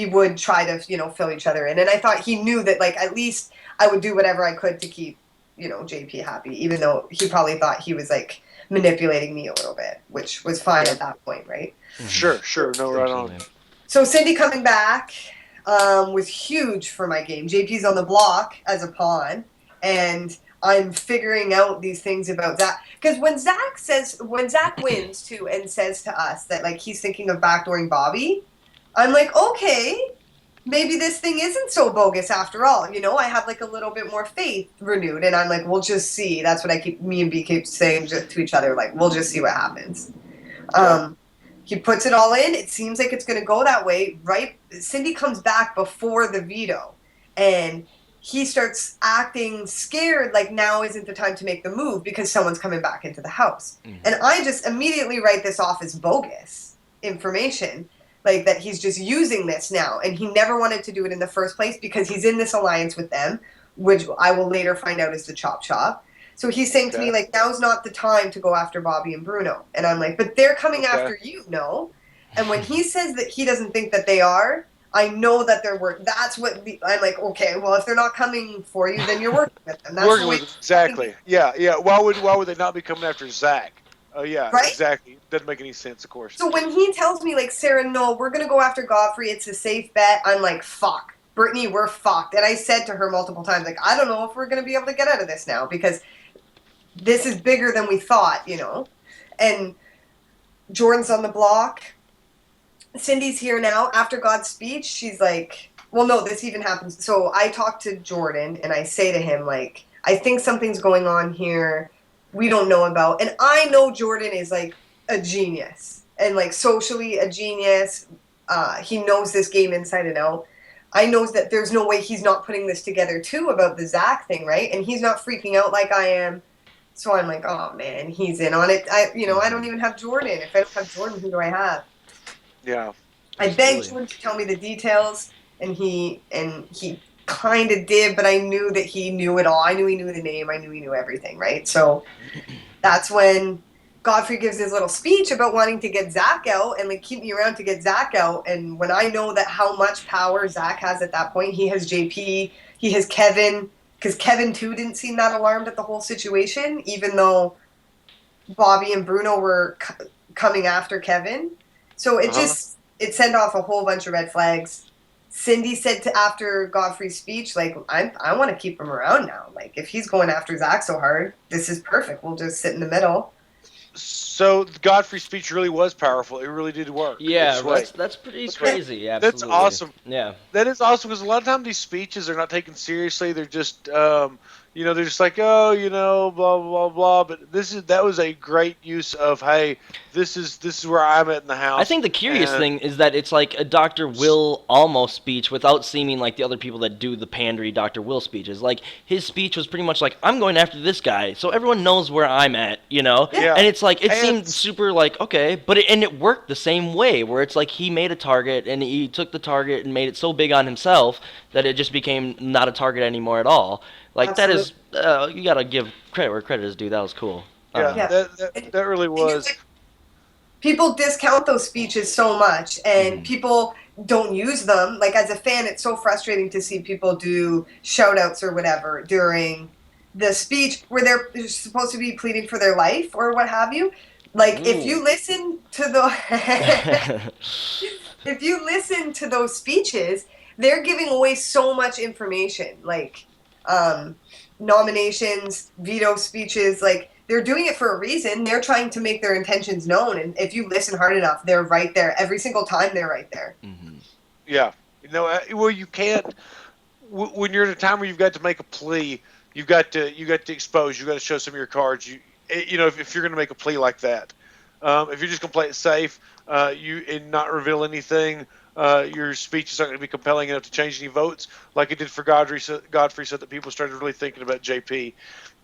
would try to, fill each other in. And I thought he knew that, like, at least I would do whatever I could to keep, JP happy, even though he probably thought he was, like, manipulating me a little bit, which was fine at that point, right? Sure. No, right on. So Cindy coming back was huge for my game. JP's on the block as a pawn, and I'm figuring out these things about Zach. Because when Zach wins too and says to us that like he's thinking of backdooring Bobby, I'm like, okay, maybe this thing isn't so bogus after all. I have like a little bit more faith renewed, and I'm like, we'll just see. That's what me and B keep saying to each other, like, we'll just see what happens. He puts it all in. It seems like it's going to go that way, right? Cindy comes back before the veto, and he starts acting scared, like now isn't the time to make the move because someone's coming back into the house. Mm-hmm. And I just immediately write this off as bogus information, like that he's just using this now. And he never wanted to do it in the first place because he's in this alliance with them, which I will later find out is the chop shop. So he's saying to me, like, now's not the time to go after Bobby and Bruno. And I'm like, but they're coming after you, no? And when he says that he doesn't think that they are, I know that they're working. That's what I'm like. Okay, well, if they're not coming for you, then you're working with them. That's working with them. Exactly. Yeah. Why would they not be coming after Zach? Yeah, right? Exactly. Doesn't make any sense, of course. So when he tells me, like, Sarah, no, we're gonna go after Godfrey. It's a safe bet. I'm like, fuck, Brittany, we're fucked. And I said to her multiple times, like, I don't know if we're gonna be able to get out of this now because this is bigger than we thought, And Jordan's on the block. Cindy's here now. After God's speech, she's like, well, no, this even happens. So I talk to Jordan, and I say to him, like, I think something's going on here we don't know about. And I know Jordan is, like, a genius. And, like, socially a genius. He knows this game inside and out. I know that there's no way he's not putting this together, too, about the Zach thing, right? And he's not freaking out like I am. So I'm like, oh, man, he's in on it. I don't even have Jordan. If I don't have Jordan, who do I have? Yeah. I begged Jordan to tell me the details, and he kind of did, but I knew that he knew it all. I knew he knew the name. I knew he knew everything, right? So that's when Godfrey gives his little speech about wanting to get Zach out and, like, keep me around to get Zach out. And when I know that how much power Zach has at that point, he has JP, he has Kevin because Kevin too didn't seem that alarmed at the whole situation, even though Bobby and Bruno were coming after Kevin. So it sent off a whole bunch of red flags. Cindy said to after Godfrey's speech, like, I want to keep him around now. Like, if he's going after Zach so hard, this is perfect. We'll just sit in the middle. So Godfrey's speech really was powerful. It really did work. Yeah, that's pretty crazy. Yeah, that's awesome. Yeah, that is awesome because a lot of times these speeches are not taken seriously. They're just, they're just like, oh, blah blah blah. But that was a great use of, hey, this is where I'm at in the house. I think the curious thing is that it's like a Dr. Will almost speech without seeming like the other people that do the pandery Dr. Will speeches. Like, his speech was pretty much like, I'm going after this guy, so everyone knows where I'm at, Yeah. And it's like, it seemed super like, okay, but it worked the same way, where it's like he made a target, and he took the target and made it so big on himself that it just became not a target anymore at all. Like, absolutely. That is, you gotta give credit where credit is due. That was cool. That really was. People discount those speeches so much, and people don't use them. Like, as a fan, it's so frustrating to see people do shout-outs or whatever during the speech where they're supposed to be pleading for their life or what have you. Like, if you listen to the if you listen to those speeches, they're giving away so much information, like nominations, veto speeches. Like, they're doing it for a reason. They're trying to make their intentions known, and if you listen hard enough, they're right there every single time. They're right there. Yeah, well, you can't. When you're at a time where you've got to make a plea, you've got to expose. You've got to show some of your cards. If you're going to make a plea like that, if you're just going to play it safe, and not reveal anything, your speech is not going to be compelling enough to change any votes, like it did for Godfrey. So that people started really thinking about JP.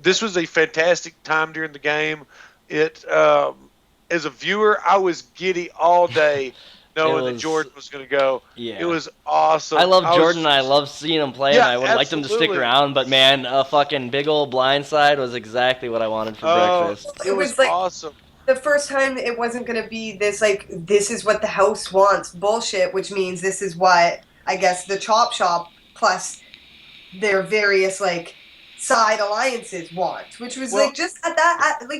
This was a fantastic time during the game. It, as a viewer, I was giddy all day, knowing that Jordan was going to go. Yeah. It was awesome. I love Jordan. I love seeing him play, and I would have liked him to stick around. But man, a fucking big old blindside was exactly what I wanted for breakfast. It was like awesome. The first time it wasn't going to be this, like, this is what the house wants bullshit, which means this is what, I guess, the Chop Shop plus their various, like, side alliances want, which was, like, just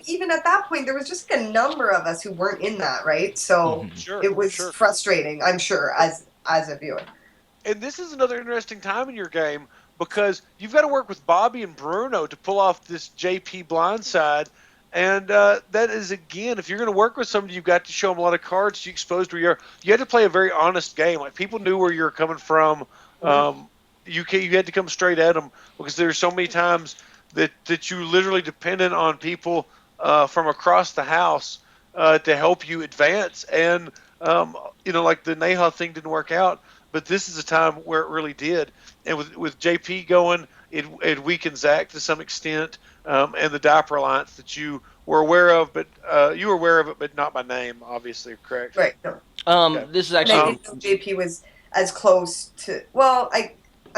even at that point, there was just a number of us who weren't in that, right? So it was frustrating, I'm sure, as a viewer. And this is another interesting time in your game, because you've got to work with Bobby and Bruno to pull off this JP blindside. And that is, again, if you're going to work with somebody, you've got to show them a lot of cards to expose where you are. You had to play a very honest game. Like, people knew where you were coming from. You had to come straight at them, because there were so many times that you literally depended on people from across the house to help you advance. And, like the Neha thing didn't work out, but this is a time where it really did. And with JP going, it weakened Zach to some extent. And the Diaper Alliance that you were aware of, but you were aware of it, but not by name, obviously, correct? Right. No. Okay. This is actually. And I didn't know JP was as close to. Well, I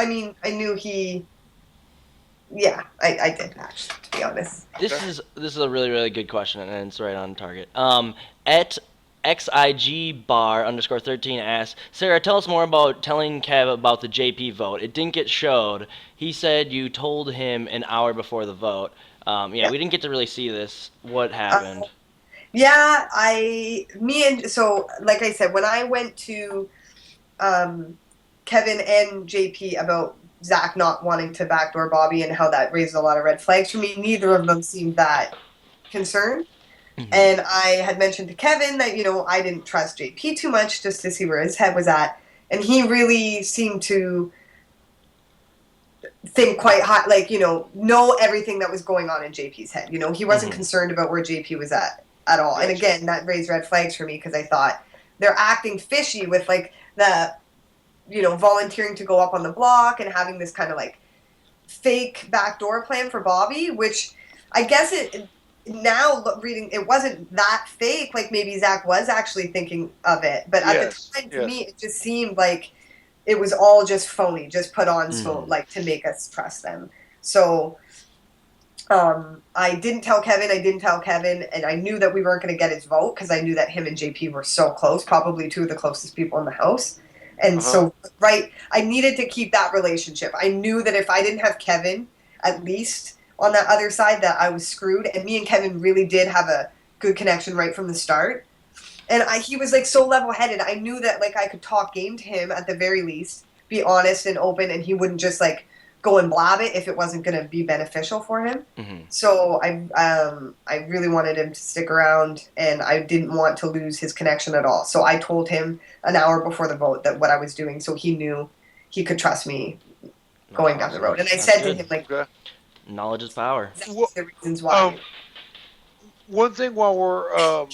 mean, I knew he. Yeah, I did actually, to be honest. This is a really, really good question, and it's right on target. At XIG_bar_13 asks, Sarah, tell us more about telling Kev about the JP vote. It didn't get showed. He said you told him an hour before the vote. We didn't get to really see this. What happened? So like I said, when I went to Kevin and JP about Zach not wanting to backdoor Bobby and how that raised a lot of red flags for me, neither of them seemed that concerned. And I had mentioned to Kevin that, I didn't trust JP too much, just to see where his head was at. And he really seemed to think quite high, like, know everything that was going on in JP's head. He wasn't concerned about where JP was at all. And again, that raised red flags for me, because I thought they're acting fishy with, like, the, volunteering to go up on the block and having this kind of, like, fake backdoor plan for Bobby, which I guess now reading, it wasn't that fake. Like, maybe Zach was actually thinking of it, but at the time, to me, it just seemed like it was all just phony, just put on so, like, to make us trust them. So I didn't tell Kevin, and I knew that we weren't going to get his vote, because I knew that him and JP were so close, probably two of the closest people in the house. And so, I needed to keep that relationship. I knew that if I didn't have Kevin at least on that other side that I was screwed. And me and Kevin really did have a good connection right from the start. And he was like so level-headed. I knew that like I could talk game to him at the very least, be honest and open, and he wouldn't just like go and blab it if it wasn't going to be beneficial for him. Mm-hmm. So I really wanted him to stick around, and I didn't want to lose his connection at all. So I told him an hour before the vote that what I was doing, so he knew he could trust me going down the road. And I said to him like, knowledge is power. That's the reasons why. One thing while we're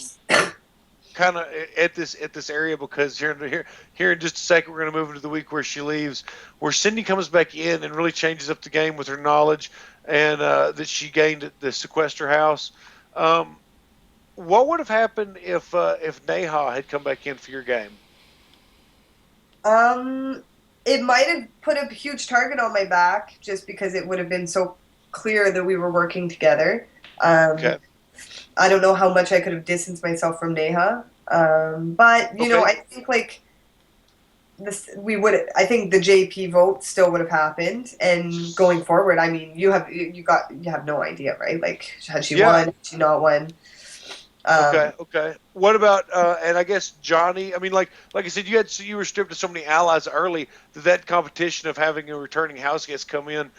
kind of at this area, because here in just a second we're going to move into the week where she leaves, where Cindy comes back in and really changes up the game with her knowledge and that she gained at the sequester house. What would have happened if Neha had come back in for your game? It might have put a huge target on my back just because it would have been so clear that we were working together. Okay. I don't know how much I could have distanced myself from Neha. But you know, I think like this, I think the JP vote still would have happened, and going forward, I mean, you have no idea, right? Like, had she won, had she not won? Okay. What about and I guess Johnny? I mean, like I said, you were stripped of so many allies early that competition of having a returning house guest come in.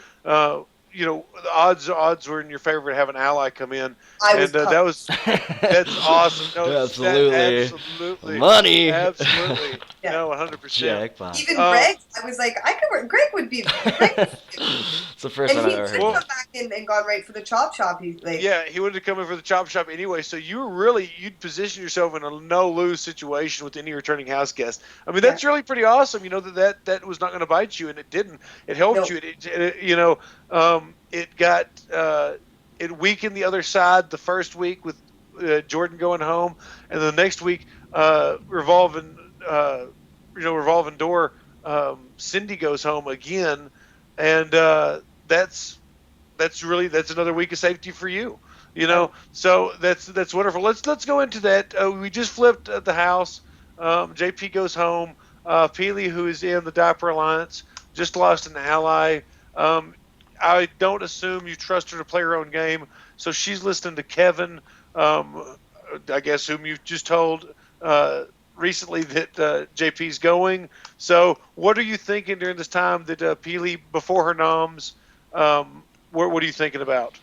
You know, the odds were in your favor to have an ally come in, that's awesome. No, absolutely money. Absolutely, yeah. No, 100%. Even Greg, I was like, Greg would be. It's the first time I've ever heard. And he would have come back in and gone right for the chop shop. He would have come in for the chop shop anyway. So you'd position yourself in a no lose situation with any returning house guest. I mean, that's really pretty awesome. You know that was not going to bite you, and it didn't. It helped you. It got it weakened the other side the first week with Jordan going home, and the next week revolving door, Cindy goes home again, and that's another week of safety for you. You know, so that's wonderful. Let's go into that. We just flipped the house. JP goes home. Peely, who is in the Diaper Alliance, just lost an ally. I don't assume you trust her to play her own game, so she's listening to Kevin, I guess, whom you just told recently that JP's going. So what are you thinking during this time that Peely, before her noms, what are you thinking about?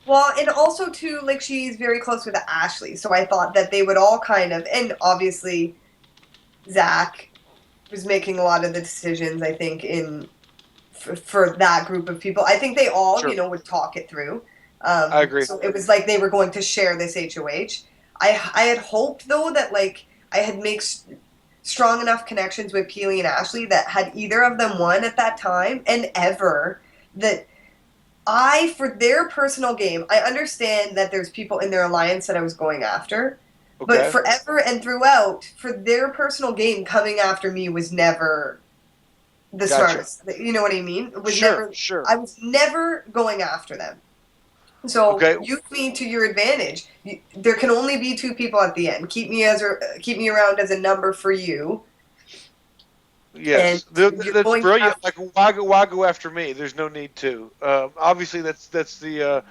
Well, and also, too, like, she's very close with Ashley, so I thought that they would all kind of, and obviously Zach was making a lot of the decisions, I think, for that group of people. I think they all, would talk it through. I agree. So it was like they were going to share this HOH. I had hoped, though, that, like, I had made strong enough connections with Peely and Ashley that had either of them won at that time and ever, that for their personal game, I understand that there's people in their alliance that I was going after, but forever and throughout, for their personal game, coming after me was never the smartest. You know what I mean? It was sure. I was never going after them. So use me to your advantage. There can only be two people at the end. Keep me around as a number for you. Yes, that's brilliant. Like, why go after me? There's no need to. Obviously, that's the.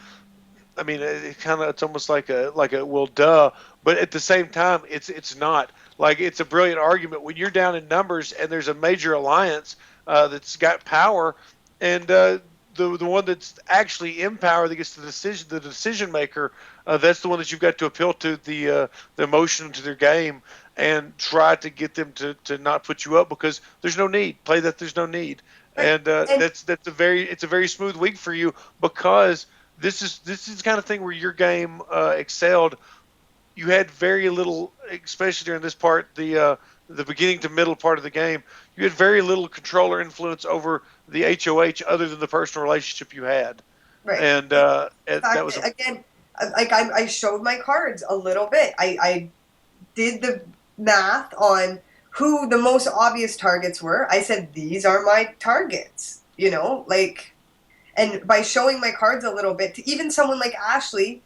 I mean, it's almost like a well, duh. But at the same time, it's not. Like, it's a brilliant argument when you're down in numbers and there's a major alliance that's got power, and the one that's actually in power that gets the decision maker, that's the one that you've got to appeal to the emotion to their game and try to get them to not put you up because there's no need. Play that there's no need, and it's a very smooth week for you because this is the kind of thing where your game excelled. You had very little, especially during this part, the beginning to middle part of the game. You had very little control or influence over the HOH other than the personal relationship you had. Right. And that was again, like I showed my cards a little bit. I did the math on who the most obvious targets were. I said, these are my targets, and by showing my cards a little bit to even someone like Ashley,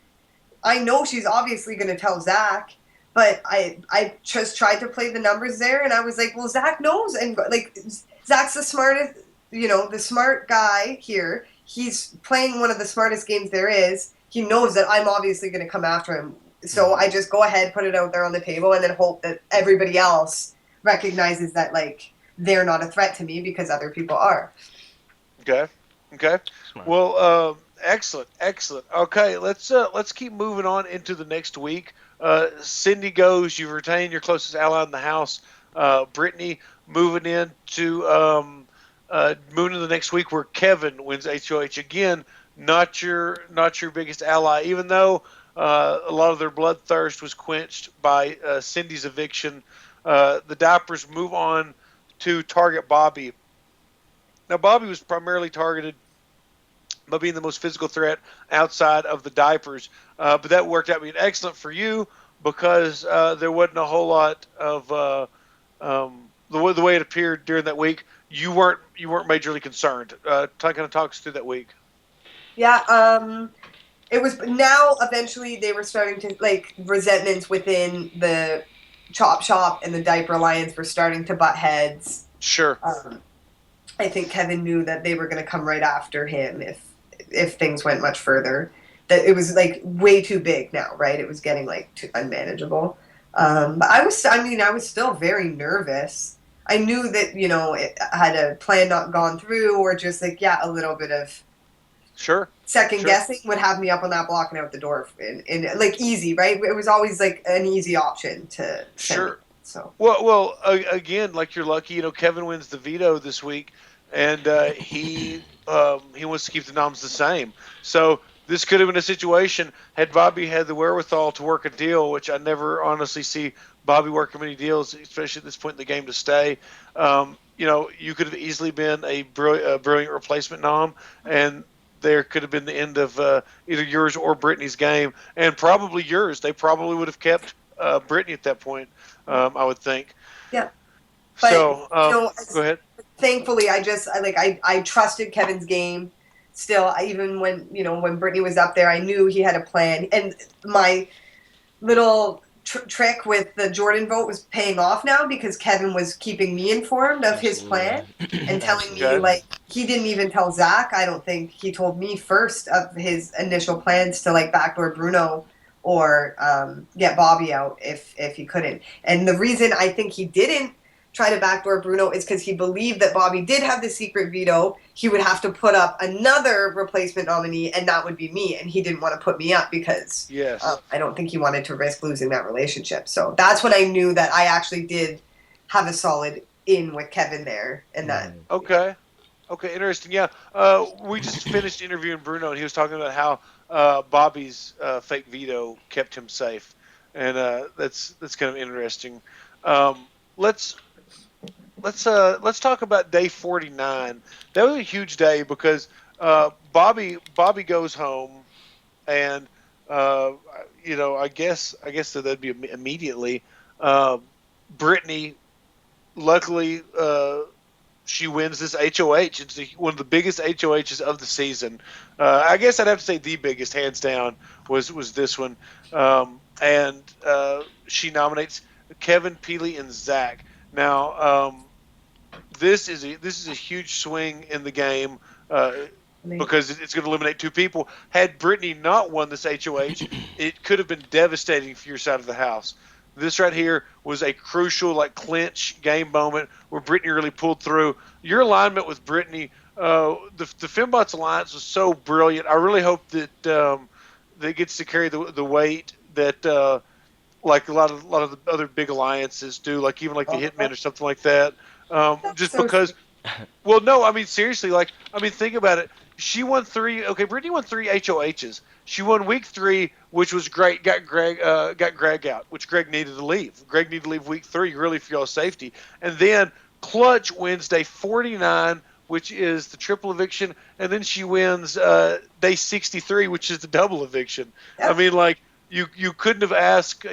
I know she's obviously going to tell Zach, but I just tried to play the numbers there, and I was like, well, Zach knows, and like Zach's the smartest, the smart guy here. he's playing one of the smartest games there is. He knows that I'm obviously going to come after him. So I just go ahead, put it out there on the table, and then hope that everybody else recognizes that, like, they're not a threat to me because other people are. Okay. Smart. Well, excellent. Okay, let's keep moving on into the next week. Cindy goes. You've retained your closest ally in the house. Brittany moving into the next week where Kevin wins HOH again. Not your biggest ally, even though a lot of their bloodthirst was quenched by Cindy's eviction. The Diapers move on to target Bobby. Now, Bobby was primarily targeted by being the most physical threat outside of the Diapers, but that worked out being excellent for you because there wasn't a whole lot of the way it appeared during that week. You weren't majorly concerned. Kind of talk us through that week. Yeah, it was now eventually they were starting to, like, resentments within the Chop Shop and the Diaper Alliance were starting to butt heads. Sure. I think Kevin knew that they were going to come right after him if things went much further. That it was, like, way too big now, right? It was getting, like, too unmanageable. But I was still very nervous. I knew that, it had a plan not gone through, or just, like, yeah, a little bit of second guessing would have me up on that block and out the door in like, easy, right? It was always, like, an easy option to send it, so. Well, again, like, you're lucky. Kevin wins the veto this week, and he wants to keep the noms the same. So this could have been a situation had Bobby had the wherewithal to work a deal, which I never honestly see Bobby working many deals, especially at this point in the game, to stay. You could have easily been a brilliant replacement nom, and there could have been the end of either yours or Brittany's game, and probably yours. They probably would have kept Brittany at that point, I would think. Yeah. But, so, go ahead. Thankfully, I trusted Kevin's game. Still, even when Brittany was up there, I knew he had a plan, and my little trick with the Jordan vote was paying off now because Kevin was keeping me informed of his plan and telling me, like, he didn't even tell Zach. I don't think he told me first of his initial plans to, like, backdoor Bruno or get Bobby out if he couldn't. And the reason I think he didn't try to backdoor Bruno is because he believed that Bobby did have the secret veto. He would have to put up another replacement nominee, and that would be me. And he didn't want to put me up because I don't think he wanted to risk losing that relationship. So that's when I knew that I actually did have a solid in with Kevin there. And that. Okay, interesting. Yeah, we just finished interviewing Bruno, and he was talking about how Bobby's fake veto kept him safe, and that's kind of interesting. Let's talk about day 49. That was a huge day because Bobby goes home, and I guess that'd be immediately. Brittany, luckily, she wins this HOH. It's one of the biggest HOHs of the season. I guess I'd have to say the biggest, hands down, was this one. And she nominates Kevin, Peely, and Zach. Now, this is a huge swing in the game because it's going to eliminate two people. Had Brittany not won this HOH, it could have been devastating for your side of the house. This right here was a crucial, like, clinch game moment where Brittany really pulled through. Your alignment with Brittany, the Fembots alliance was so brilliant. I really hope that that gets to carry the weight that like a lot of the other big alliances do, like even like the Hitmen or something like that. Just so because, well, no, I mean, seriously, like, I mean, think about it. She won three. Okay, Brittany won 3 HOHs. She won week 3, which was great. Got Greg out, which Greg needed to leave. Greg needed to leave week 3, really, for y'all's safety. And then Clutch wins day 49, which is the triple eviction, and then she wins day 63, which is the double eviction. Yep. I mean, like, you couldn't have asked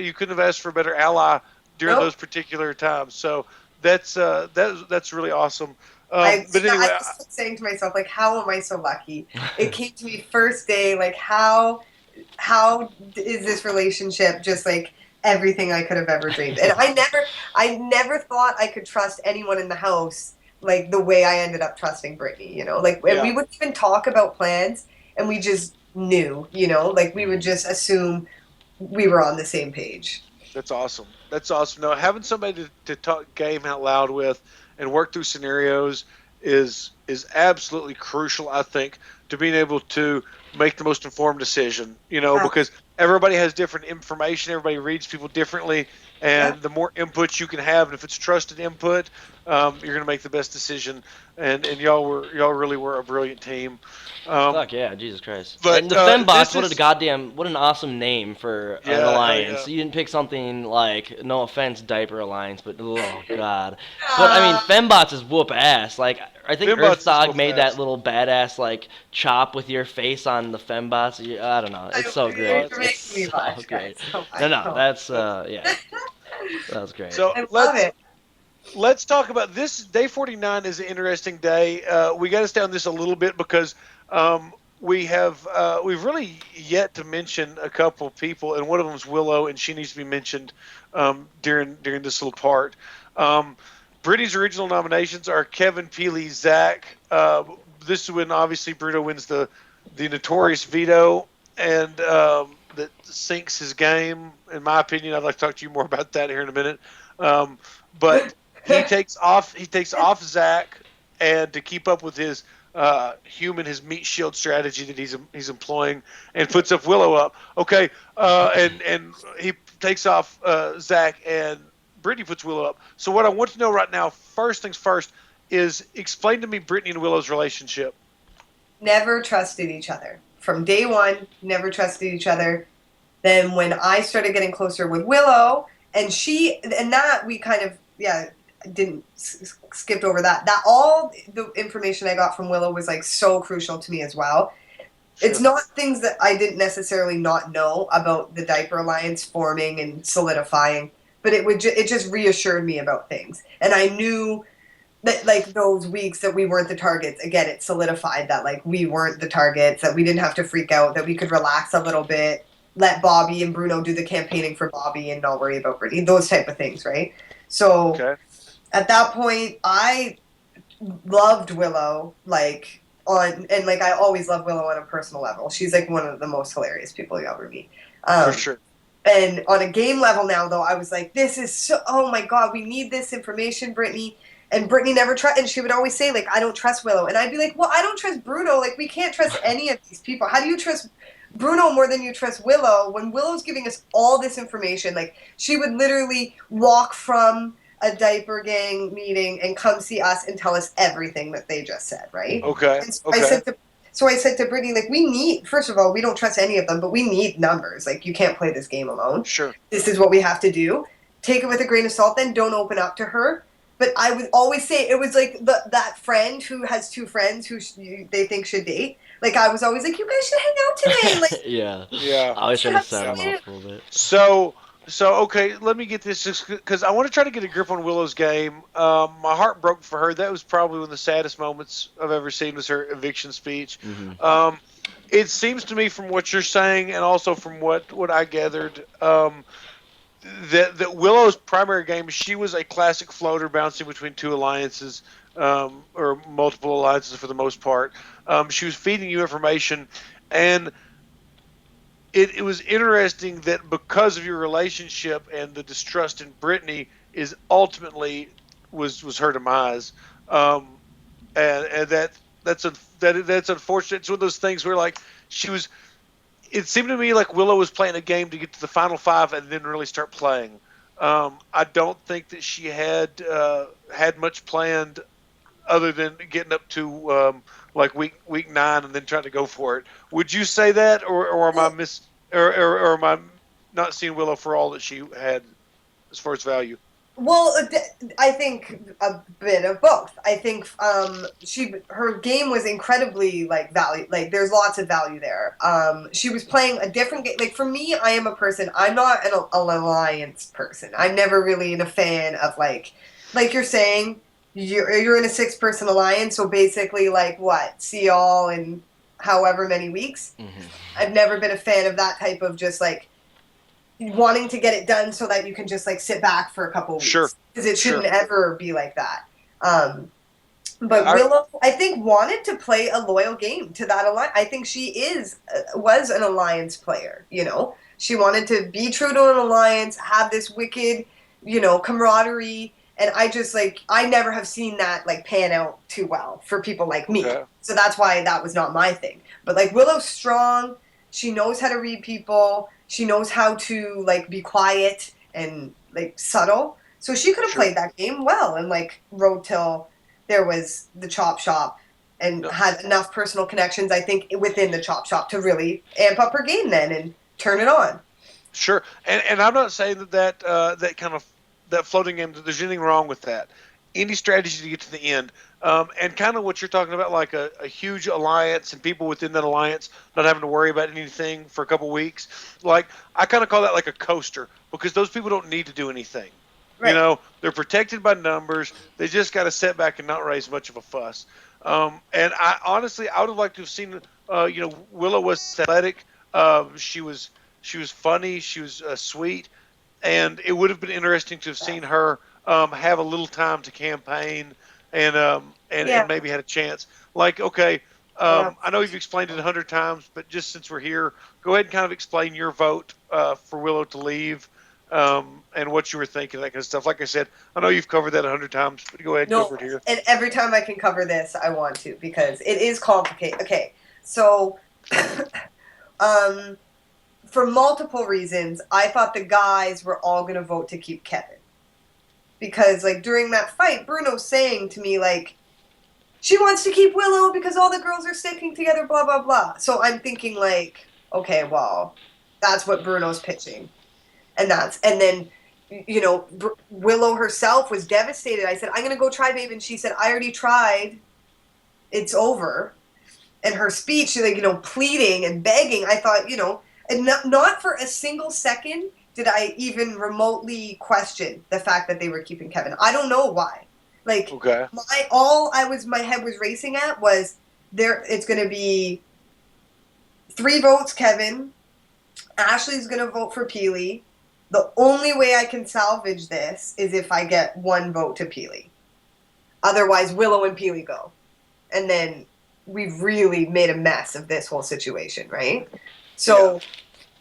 for a better ally during those particular times. So that's really awesome. But anyway, I was saying to myself, like, how am I so lucky? It came to me first day, like, how is this relationship just like everything I could have ever dreamed? And I never thought I could trust anyone in the house like the way I ended up trusting Brittany, you know, like, and we wouldn't even talk about plans, and we just knew, you know, like we would just assume we were on the same page. That's awesome. That's awesome. No, having somebody to talk game out loud with and work through scenarios is absolutely crucial, I think, to being able to make the most informed decision. You know, because everybody has different information, everybody reads people differently, and the more input you can have, and if it's trusted input, you're going to make the best decision. And y'all really were a brilliant team. Fuck yeah, Jesus Christ. But And the Fembots, this what an awesome name for an hell alliance. yeah. You didn't pick something like, no offense, Diaper Alliance, but oh god. But I mean, Fembots is whoop ass. Like, I think Fembots is Earthdog whoop made ass. that little badass like chop with your face on the Fembots. I don't know. It's so great. It's so great. No, that's yeah. That was great. So I love it. let's talk about this. Day 49 is an interesting day. We got to stay on this a little bit because we've really yet to mention a couple people, and one of them is Willow, and she needs to be mentioned during this little part. Brittany's original nominations are Kevin, Peely, Zach. This is when obviously Bruno wins the notorious veto, and that sinks his game. In my opinion, I'd like to talk to you more about that here in a minute. But he takes off Zach, and to keep up with his his meat shield strategy that he's employing, and puts up Willow up. Okay, and he takes off Zach, and Brittany puts Willow up. So what I want to know right now, first things first, is explain to me Brittany and Willow's relationship. Never trusted each other. From day one, never trusted each other. Then when I started getting closer with Willow, and that we kind of, didn't skipped over that. That all the information I got from Willow was like so crucial to me as well. Sure. It's not things that I didn't necessarily not know about the Diaper Alliance forming and solidifying, but it just reassured me about things. And I knew that like those weeks that we weren't the targets, again, it solidified that like we weren't the targets, that we didn't have to freak out, that we could relax a little bit, let Bobby and Bruno do the campaigning for Bobby and not worry about Brittany, those type of things, right? So at that point, I loved Willow, like I always love Willow on a personal level. She's like one of the most hilarious people you ever meet. For sure. And on a game level now, though, I was like, this is so, oh my God, we need this information, Brittany. And Brittany never tried, and she would always say, like, I don't trust Willow. And I'd be like, well, I don't trust Bruno. Like, we can't trust any of these people. How do you trust Bruno more than you trust Willow when Willow's giving us all this information? Like, she would literally walk from a diaper gang meeting and come see us and tell us everything that they just said, right? Okay. And so I said to Brittany, like, we need, first of all, we don't trust any of them, but we need numbers. Like, you can't play this game alone. Sure. This is what we have to do. Take it with a grain of salt, then don't open up to her. But I would always say, it was like that friend who has two friends who they think should date. Like, I was always like, you guys should hang out today. Like, yeah. I always try to set them up a little bit. So okay, let me get this, just because I want to try to get a grip on Willow's game. My heart broke for her. That was probably one of the saddest moments I've ever seen, was her eviction speech. Mm-hmm. It seems to me from what you're saying, and also from what I gathered, that Willow's primary game, she was a classic floater bouncing between two alliances, or multiple alliances for the most part. She was feeding you information, and it was interesting that because of your relationship and the distrust in Brittany is ultimately was her demise, and that's unfortunate. It's one of those things where like she was. It seemed to me like Willow was playing a game to get to the final five and then really start playing. I don't think that she had much planned other than getting up to like week 9 and then trying to go for it. Would you say that, or am I or am I not seeing Willow for all that she had as far as value? Well, I think a bit of both. I think her game was incredibly like value. Like, there's lots of value there. She was playing a different game. Like, for me, I am a person. I'm not an alliance person. I'm never really a fan of like you're saying. You're in a 6-person alliance, so basically, like, what? See y'all in however many weeks. Mm-hmm. I've never been a fan of that type of just like wanting to get it done so that you can just like sit back for a couple weeks. Sure. Because it shouldn't ever be like that. But Willow, I think, wanted to play a loyal game to that alliance. I think she was an alliance player. She wanted to be true to an alliance, have this wicked, camaraderie. And I just I never have seen that pan out too well for people like me. Okay. So that's why that was not my thing. But Willow's strong. She knows how to read people. She knows how to be quiet and subtle. So she could have played that game well and rode till there was the chop shop and had enough personal connections, I think, within the chop shop to really amp up her game then and turn it on. Sure, and I'm not saying that that floating game, that there's anything wrong with that. Any strategy to get to the end, and kind of what you're talking about, like a huge alliance and people within that alliance not having to worry about anything for a couple weeks. I kind of call that like a coaster, because those people don't need to do anything. Right. They're protected by numbers. They just got to sit back and not raise much of a fuss. And I honestly, I would have liked to have seen. Willow was athletic. She was funny. She was sweet, and it would have been interesting to have seen her have a little time to campaign and maybe had a chance. I know you've explained it 100 times, but just since we're here, go ahead and kind of explain your vote for Willow to leave. And what you were thinking, that kind of stuff. Like I said, I know you've covered that 100 times, but go ahead and cover it here. And every time I can cover this, I want to, because it is complicated. Okay, so for multiple reasons, I thought the guys were all going to vote to keep Kevin. Because, during that fight, Bruno's saying to me, she wants to keep Willow because all the girls are sticking together, blah, blah, blah. So I'm thinking, okay, well, that's what Bruno's pitching. And then, Willow herself was devastated. I said, I'm going to go try, babe. And she said, I already tried. It's over. And her speech, pleading and begging, I thought, and not for a single second did I even remotely question the fact that they were keeping Kevin. I don't know why. Okay. My head was racing at was it's going to be 3 votes Kevin. Ashley's going to vote for Peely. The only way I can salvage this is if I get 1 vote to Peely. Otherwise, Willow and Peely go. And then we've really made a mess of this whole situation, right? So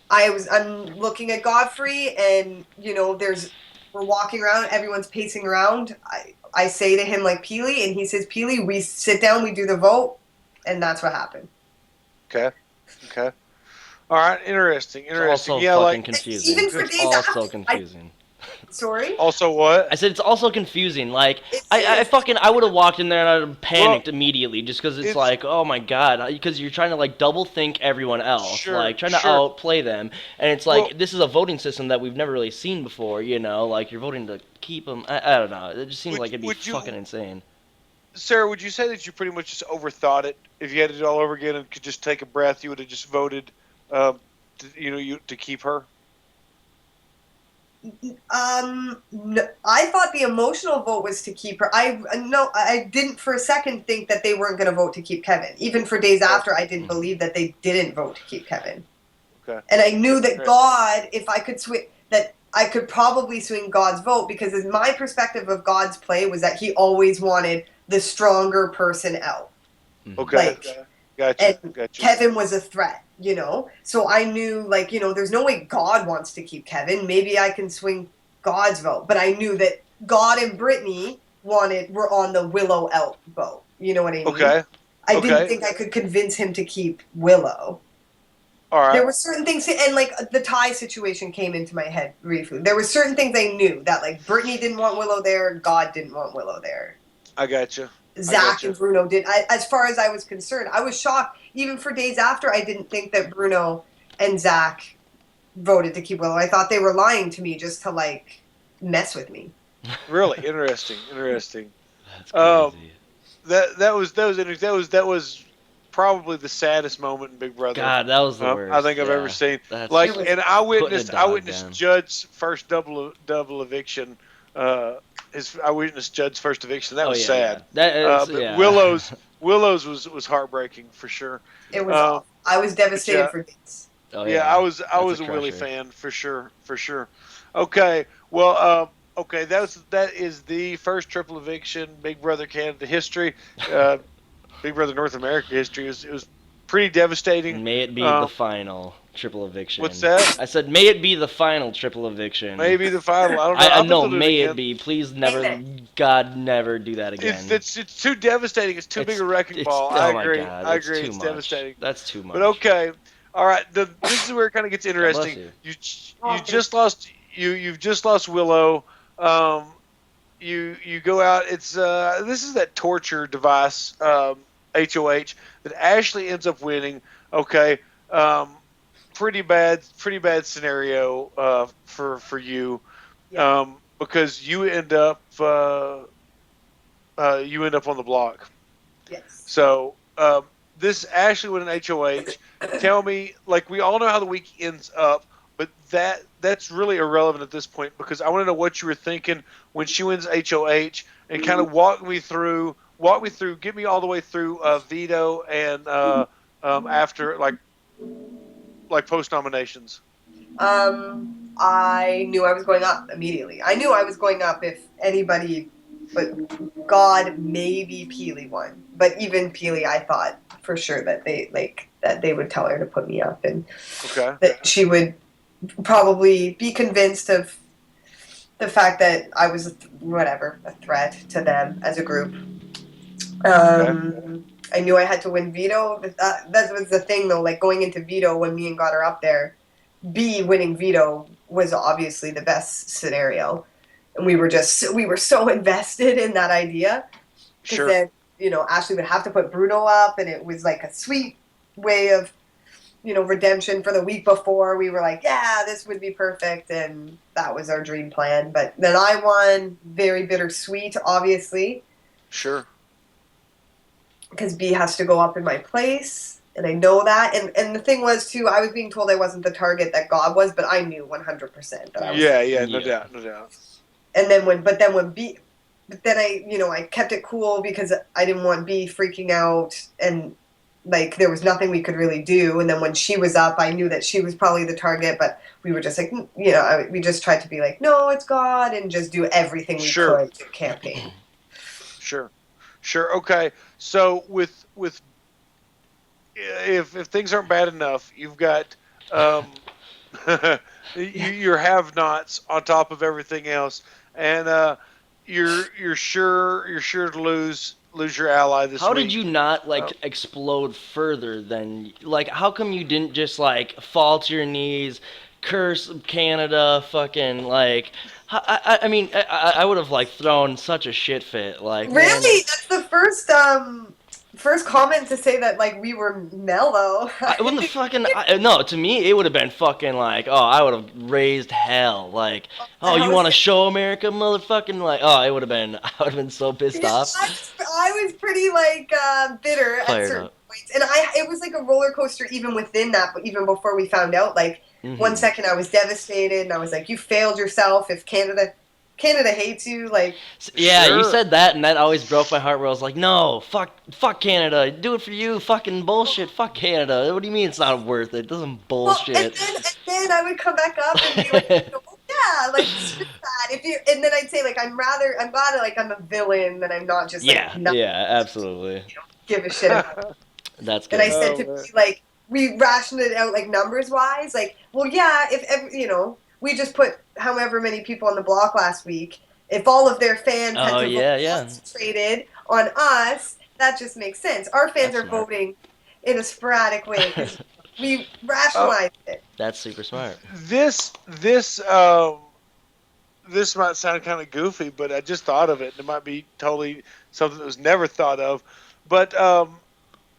I'm looking at Godfrey, and, we're walking around, everyone's pacing around. I say to him, Peely, and he says, Peely, we sit down, we do the vote, and that's what happened. Okay. All right, interesting. It's also fucking confusing. Even for days also confusing. Sorry? Also what? I said it's also confusing. I would have walked in there and I'd have panicked immediately, just because it's oh my god, because you're trying to double think everyone else, trying to outplay them, and it's this is a voting system that we've never really seen before. You're voting to keep them. I don't know. It just seems like it'd be fucking insane. Sarah, would you say that you pretty much just overthought it? If you had to do it all over again and could just take a breath, you would have just voted, to keep her? No, I thought the emotional vote was to keep her. I didn't for a second think that they weren't going to vote to keep Kevin. Even for days after, I didn't believe that they didn't vote to keep Kevin. Okay. And I knew that God, if I could swing, that I could probably swing God's vote, because my perspective of God's play was that he always wanted the stronger person out. Okay. Gotcha. Kevin was a threat, So I knew, there's no way God wants to keep Kevin. Maybe I can swing God's vote. But I knew that God and Brittany were on the Willow out vote. You know what I mean? Okay. I didn't think I could convince him to keep Willow. All right. There were certain things, and the tie situation came into my head briefly. There were certain things I knew that Brittany didn't want Willow there, God didn't want Willow there. I gotcha. Zach and Bruno did. As far as I was concerned, I was shocked. Even for days after, I didn't think that Bruno and Zach voted to keep Willow. I thought they were lying to me just to mess with me. Really interesting. That's crazy. That was probably the saddest moment in Big Brother. God, that was the worst. I think I've ever seen. And I witnessed Judd's first double eviction. I witnessed Judd's first eviction. That was sad. Yeah. Willow's was heartbreaking for sure. It was awful. I was devastated for days. I was a Willie fan for sure. Okay, well, Okay, that is the first triple eviction Big Brother Canada history, uh, Big Brother North America history. It was pretty devastating. May it be the final triple What's eviction. that? I said, may it be the final triple eviction. Maybe the final. I don't know. I I bet know, they'll do it may it again. be. Please never, Amen. God, never do that again. It's too devastating. It's too big a wrecking ball. I Oh my agree. God, I it's agree. too It's much. devastating. That's too But much. okay, all right. This is where it kind of gets God bless interesting. you. You just lost you've just lost Willow. Um, you go out. It's this is that torture device, HOH, that Ashley ends up winning. Okay, um, pretty bad scenario for you, Yeah. because you end up on the block. Yes. So this Ashley with an HOH. Tell me, like, we all know how the week ends up, but that's really irrelevant at this point, because I want to know what you were thinking when she wins HOH, and kind of walk me through, get me all the way through veto and after, like post nominations. I knew I was going up immediately. I knew I was going up if anybody, but God, maybe Peely won. But even Peely, I thought for sure that they would tell her to put me up, and Okay. that she would probably be convinced of the fact that I was a threat to them as a group. Okay. I knew I had to win veto. That was the thing, though. Like going into veto, when me and got her up there, B winning veto was obviously the best scenario, and we were so invested in that idea, because Sure. then Ashley would have to put Bruno up, and it was like a sweet way of redemption for the week before. We were like, yeah, this would be perfect, and that was our dream plan. But then I won, very bittersweet, obviously, Sure. because B has to go up in my place, and I know that. And the thing was too, I was being told I wasn't the target that God was, but I knew 100% that I was. Yeah. Yeah. No Yeah. doubt. No doubt. And then but then I kept it cool, because I didn't want B freaking out, and like there was nothing we could really do. And then when she was up, I knew that she was probably the target, but we were just like, we just tried to be like, no, it's God, and just do everything we Sure. could to campaign. Sure. Sure. Okay. So with if things aren't bad enough, you've got um, your have-nots on top of everything else, and you're sure to lose your ally this How did you week. not Uh, explode further than like? How come you didn't just fall to your knees, curse Canada, fucking like? I mean, I would have thrown such a shit fit. Like, man, Really, that's the first comment to say that like we were mellow. I wouldn't have no. To me, it would have been fucking like, oh, I would have raised hell. Like, oh, I you was want to show America, motherfucking like, oh, it would have been. I would have been so pissed Yeah, off, I was pretty bitter at fired certain up. points, and it was like a roller coaster even within that. But even before we found out, like one Hmm. second I was devastated, and I was like, "You failed yourself. If Canada hates you, like Yeah, you sure. said that, and that always broke my heart. Where I was like, "No, fuck Canada, do it for you, fucking bullshit, fuck Canada. What do you mean it's not worth it? Doesn't well." And bullshit." then I would come back up and be like, "Oh yeah, like screw that." If you and then I'd say like I'm glad like I'm a villain, that I'm not just like Yeah, not yeah, absolutely. give a shit about. That's And I good. said Oh to man. me, like, we rationed it out, like, numbers wise. Like, well, yeah, we just put however many people on the block last week. If all of their fans had Oh to vote yeah, yeah. concentrated on us, that just makes sense. Our fans That's are smart. voting in a sporadic way because we Oh, rationalized it. That's super smart. this might sound kind of goofy, but I just thought of it, and it might be totally something that was never thought of. But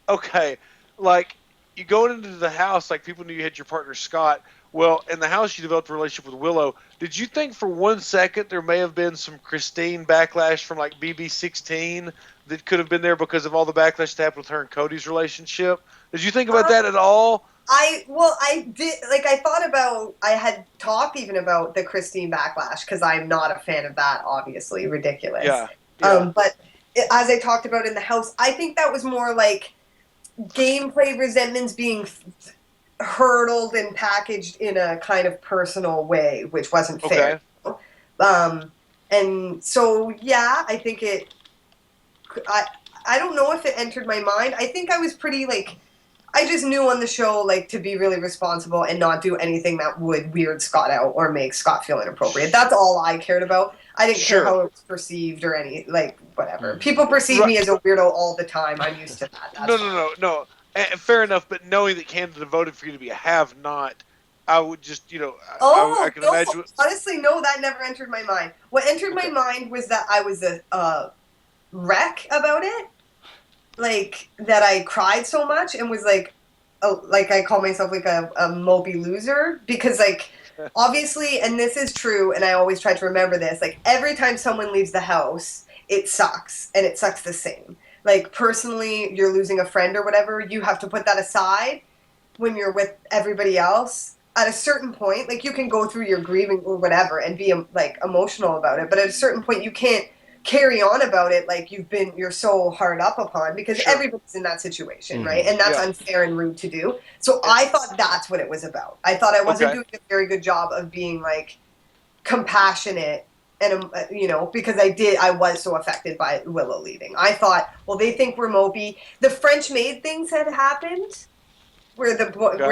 okay, like, you going into the house, like, people knew you had your partner Scott. Well, in the house, you developed a relationship with Willow. Did you think for 1 second there may have been some Christine backlash from like BB16 that could have been there because of all the backlash that happened with her and Cody's relationship? Did you think about Um, that at all? I did, like, I had talked even about the Christine backlash, because I'm not a fan of that, obviously, ridiculous. Yeah, yeah. But as I talked about in the house, I think that was more like gameplay resentments being hurdled and packaged in a kind of personal way, which wasn't fair. Okay. Um, And so, yeah, I think I don't know if it entered my mind. I think I was pretty, like, I just knew on the show, like, to be really responsible and not do anything that would weird Scott out or make Scott feel inappropriate. That's all I cared about. I didn't care how it was perceived or any, like, whatever. People perceive me as a weirdo all the time. I'm used to that. That's No. Fair enough, but knowing that Canada voted for you to be a have-not, I would just, I can no, imagine. honestly, no, that never entered my mind. What entered my mind was that I was a wreck about it. Like, that I cried so much and was like I call myself like a mopey loser because, like, obviously, and this is true, and I always try to remember this, like, every time someone leaves the house, it sucks, and it sucks the same. Like, personally, you're losing a friend or whatever, you have to put that aside when you're with everybody else. At a certain point, like, you can go through your grieving or whatever and be, like, emotional about it, but at a certain point, you can't carry on about it like you're so hard up upon, because everybody's in that situation, right? And that's unfair and rude to do. So I thought that's what it was about. I thought I wasn't doing a very good job of being, like, compassionate, and because I was so affected by Willow leaving. I thought, well, they think we're mopey. The French maid things had happened where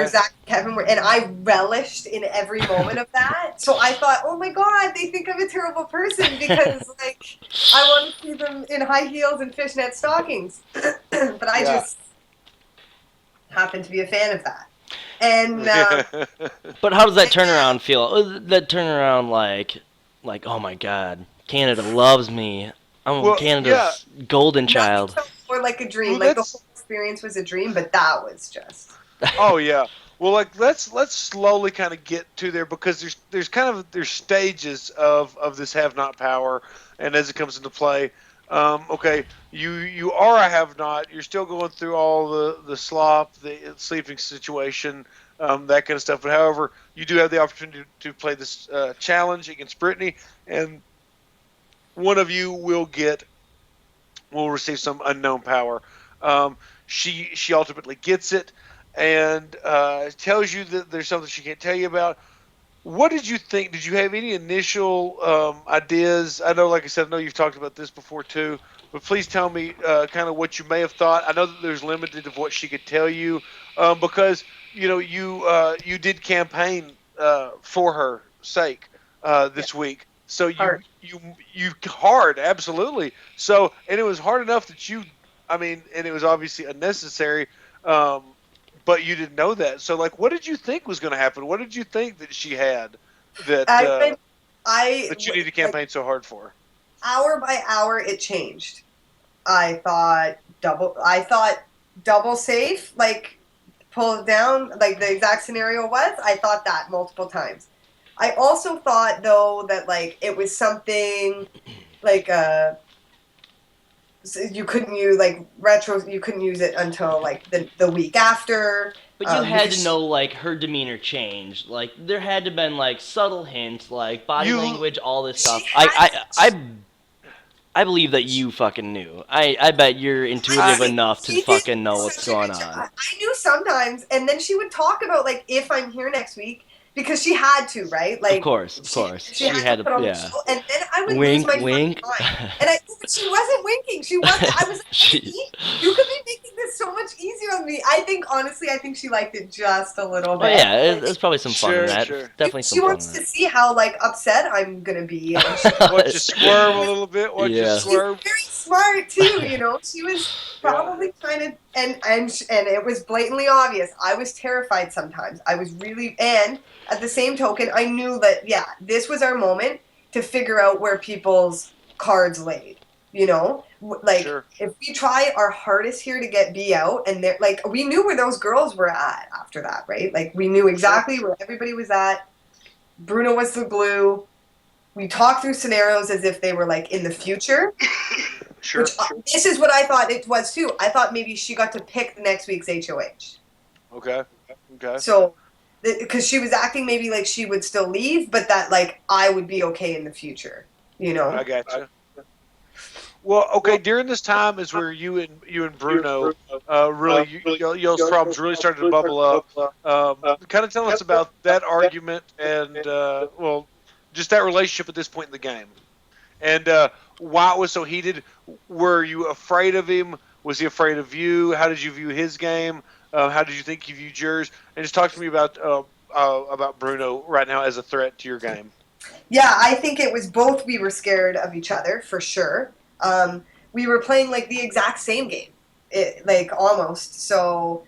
Zach and Kevin were, and I relished in every moment of that. So I thought, oh my God, they think I'm a terrible person because, like, I want to see them in high heels and fishnet stockings. But I just happen to be a fan of that. And but how does that turnaround feel? That turnaround, like, oh my God, Canada loves me. I'm Canada's golden child. Felt more like a dream. Like, the whole experience was a dream, but that was just. Oh yeah. Well, like, let's slowly kind of get to there, because there's stages of this have not power, and as it comes into play, okay, you are a have not. You're still going through all the slop, the sleeping situation, that kind of stuff. But however, you do have the opportunity to play this challenge against Brittany, and one of you will receive some unknown power. She ultimately gets it, and tells you that there's something she can't tell you about. What did you think? Did you have any initial ideas? I know, like I said, I know you've talked about this before too, but please tell me kind of what you may have thought. I know that there's limited of what she could tell you, because you did campaign for her sake this week. So you hard, absolutely. So, and it was hard enough that and it was obviously unnecessary, but you didn't know that. So, like, what did you think was going to happen? What did you think that she had that you need to campaign so hard for? Hour by hour, it changed. I thought double safe, like, pull it down, like the exact scenario was. I thought that multiple times. I also thought, though, that, like, it was something like you couldn't use, like, you couldn't use it until, like, the week after. But you had to know, like, her demeanor changed. Like, there had to have been, like, subtle hints, like, body language, all this stuff. I believe that you fucking knew. I bet you're intuitive enough to fucking know what's going on. I knew sometimes, and then she would talk about, like, if I'm here next week, because she had to, right? Like, of course. She had to, yeah. And then I would wink, lose my wink. mind. And she wasn't winking. She wasn't. I was like, you could be making this so much easier on me. Honestly, I think she liked it just a little bit. Oh yeah, there's probably some fun in that. Sure. Definitely some fun. She fun wants to see how, like, upset I'm gonna be. Watch you swerve a little bit. Watch you swerve. She's very smart too. She was probably trying to, and it was blatantly obvious. I was terrified sometimes. I was really, and at the same token, I knew that, this was our moment to figure out where people's cards laid. Like, if we try our hardest here to get B out, and they're like, we knew where those girls were at after that, right? Like, we knew exactly where everybody was at. Bruno was the glue. We talked through scenarios as if they were, like, in the future. This is what I thought it was too. I thought maybe she got to pick the next week's HOH. Okay. So, because she was acting maybe like she would still leave, but that, like, I would be okay in the future. I gotcha. Well, okay. During this time is where you and Bruno really y'all's problems really started to bubble up. Kind of tell us about that argument and just that relationship at this point in the game. and why it was so heated. Were you afraid of him? Was he afraid of you? How did you view his game? How did you think he viewed yours? And just talk to me about Bruno right now as a threat to your game. Yeah, I think it was both. We were scared of each other for sure. We were playing like the exact same game, like almost. So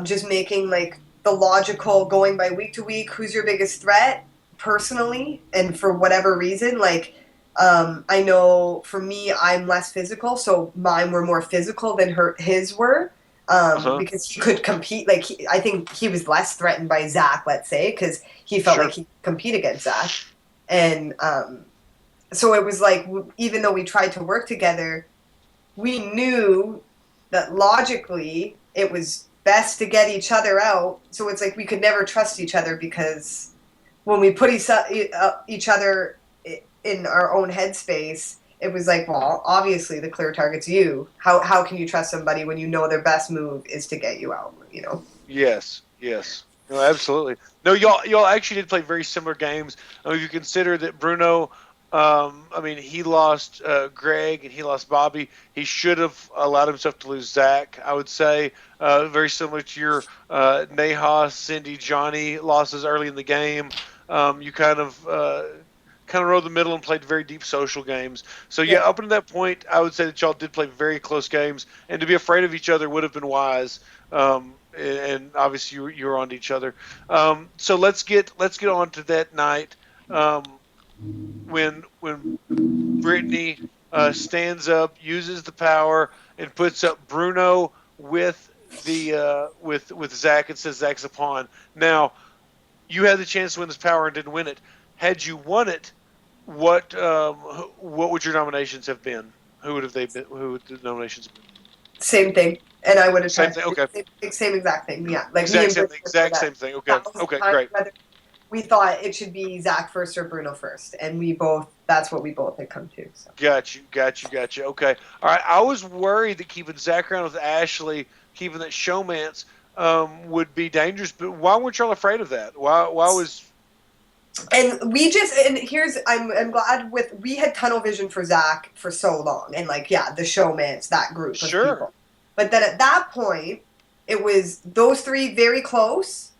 just making like the logical going by week to week. Who's your biggest threat personally, and for whatever reason, like. I know for me, I'm less physical, so mine were more physical than his were, Uh-huh. because he could compete. Like I think he was less threatened by Zach, let's say, because he felt like Sure. he could compete against Zach. And so it was like, even though we tried to work together, we knew that logically it was best to get each other out. So it's like we could never trust each other, because when we put each other in our own headspace, it was like, well, obviously the clear target's you. How can you trust somebody when you know their best move is to get you out? You know. Yes. Yes. No, absolutely. No, y'all actually did play very similar games. I mean, if you consider that Bruno, I mean, he lost Greg and he lost Bobby. He should have allowed himself to lose Zach, I would say. Very similar to your Neha, Cindy, Johnny losses early in the game. You kind of rode the middle and played very deep social games. So yeah, Yeah. up until that point, I would say that y'all did play very close games, and to be afraid of each other would have been wise. And obviously you were on to each other. So let's get on to that night when Brittany stands up, uses the power, and puts up Bruno with with Zach and says Zach's a pawn. Now you had the chance to win this power and didn't win it. Had you won it, what would your nominations have been? Who would have they been? Who would the nominations have been? Same thing. And I would have Same tried thing. Okay. same exact thing. Yeah, like me Exact and same Bruce thing. would know Exact that same thing. Okay. 1,000 Okay. times Great. whether we thought it should be Zach first or Bruno first, and we both that's what we both had come to. So Got you. Got you. Got you. Okay. All right. I was worried that keeping Zach around with Ashley, keeping that showmance, would be dangerous. But why weren't y'all afraid of that? Why was? and we just and here's I'm glad with we had tunnel vision for Zach for so long, and like yeah, the showmans, that group of Sure. people. But then at that point, it was those three very close,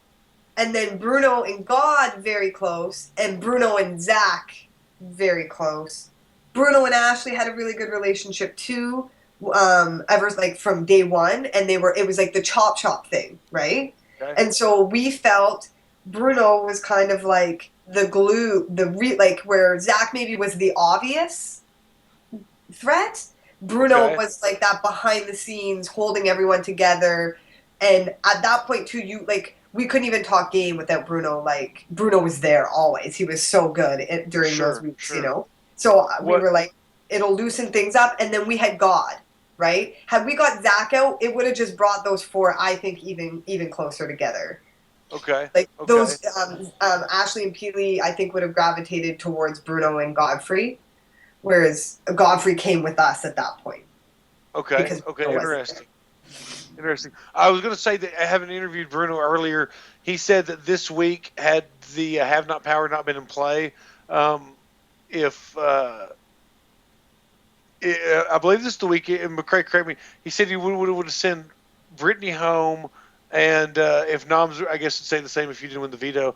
and then Bruno and God very close, and Bruno and Zach very close. Bruno and Ashley had a really good relationship too, ever like from day one, and it was like the chop chop thing, right? Okay. And so we felt Bruno was kind of like the glue, like where Zach maybe was the obvious threat. Bruno Okay. was like that behind the scenes, holding everyone together. And at that point too, you like we couldn't even talk game without Bruno. Like Bruno was there always. He was so good during those Sure. weeks, you Sure. know. So we What? were like, it'll loosen things up. And then we had God, right? Had we got Zach out, it would have just brought those four, I think, even closer together. Okay. Like Okay. those Ashley and Peely, I think would have gravitated towards Bruno and Godfrey, whereas Godfrey came with us at that point Okay. because Okay. Bruno wasn't there. Interesting. Interesting. I was going to say that I haven't interviewed Bruno earlier. He said that this week, had the have not power not been in play, if I believe this is the week, and McCrae, correct me, he said he would have sent Brittany home, and if Noms, I guess it'd say the same if you didn't win the veto,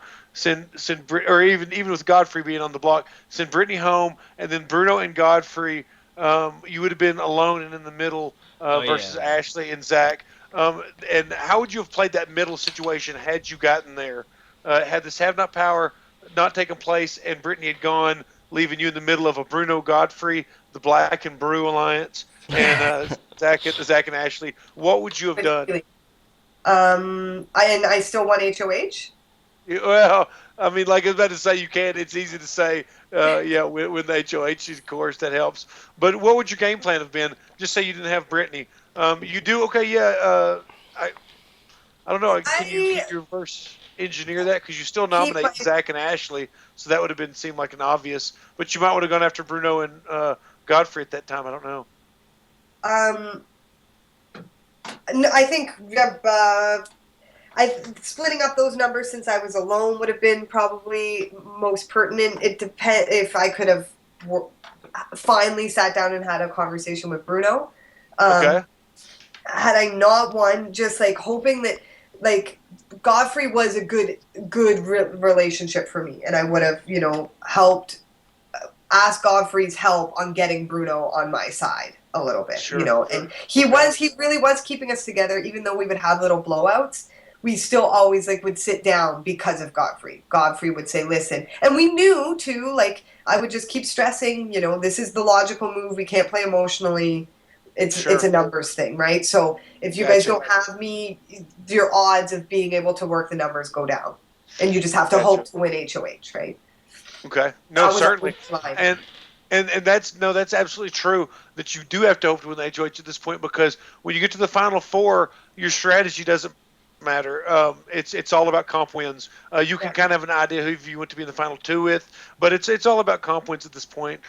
or even with Godfrey being on the block, send Brittany home, and then Bruno and Godfrey, you would have been alone and in the middle Oh versus yeah. Ashley and Zach. And how would you have played that middle situation had you gotten there? Had this have not power not taken place and Brittany had gone, leaving you in the middle of a Bruno Godfrey, the Black and Brew alliance, and Zach and Ashley, what would you have done? I still won HOH. Well, I mean, like I was about to say, you can't. It's easy to say, yeah, with the HOH, of course, that helps. But what would your game plan have been? Just say you didn't have Brittany. You do okay, yeah. I don't know. Can I you reverse engineer that because you still keep nominate Zach and Ashley, so that would have been seemed like an obvious. But you might would have gone after Bruno and Godfrey at that time. I don't know. um. I think splitting up those numbers since I was alone would have been probably most pertinent. It depend if I could have finally sat down and had a conversation with Bruno. Um, Okay. had I not won, just like hoping that like Godfrey was a good relationship for me, and I would have helped ask Godfrey's help on getting Bruno on my side a little bit, Sure. and Okay. he really was keeping us together, even though we would have little blowouts. We still always like would sit down because of Godfrey. Godfrey would say, "Listen," and we knew too. Like I would just keep stressing, this is the logical move. We can't play emotionally. It's Sure. a numbers thing, right? So if you guys Gotcha. don't have me, your odds of being able to work the numbers go down, and you just have to Gotcha. hope to win HOH, right? Okay. No, That was certainly. always mine. And and that's no, that's absolutely true that you do have to hope to win the HOH at this point, because when you get to the final four, your strategy doesn't matter. It's all about comp wins. You can Yeah. kind of have an idea who you want to be in the final two with, but it's all about comp wins at this point.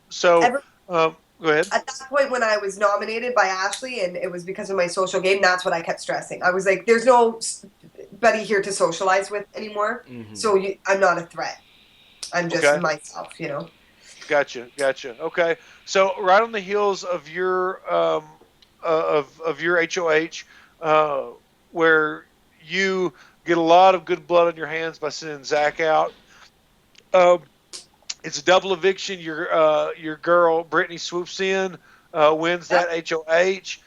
So Ever go ahead. at that point when I was nominated by Ashley, and it was because of my social game, that's what I kept stressing. I was like, "There's nobody here to socialize with anymore, so I'm not a threat. I'm just Okay. myself." Gotcha. Okay. So right on the heels of your of your HOH, uh, where you get a lot of good blood on your hands by sending Zach out. Um, it's a double eviction. Your girl Brittany swoops in, wins Yeah, that HOH,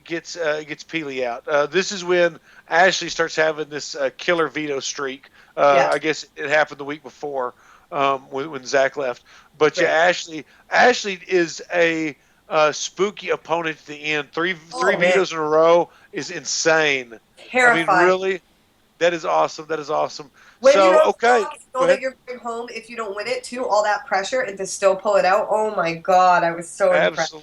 gets Peely out. This is when Ashley starts having this killer veto streak. yeah, I guess it happened the week before, when Zach left. But yeah, right. Ashley is a spooky opponent at the end. Three Oh man, vetoes in a row is insane. I mean, terrifying. really, that is awesome. That is awesome. When you So don't okay, talk, you go know that ahead. you're going home if you don't win it too. All that pressure and to still pull it out. Oh my god, I was so impressed.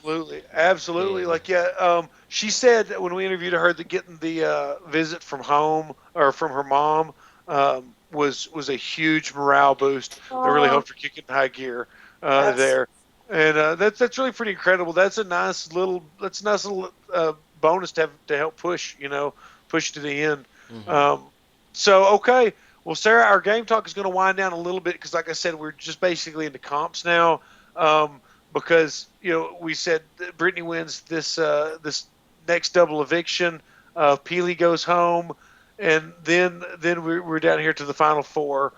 Absolutely. Yeah. Like, yeah, she said that when we interviewed her that getting the visit from home or from her mom was a huge morale boost that really Oh, helped her kick into high gear that's there, and that's really pretty incredible. That's a nice little bonus to have to help push to the end. Um, so okay, well, Sarah, our game talk is going to wind down a little bit because, like I said, we're just basically into comps now. Because we said that Brittany wins this next double eviction. Peely goes home, and then we're down here to the final four,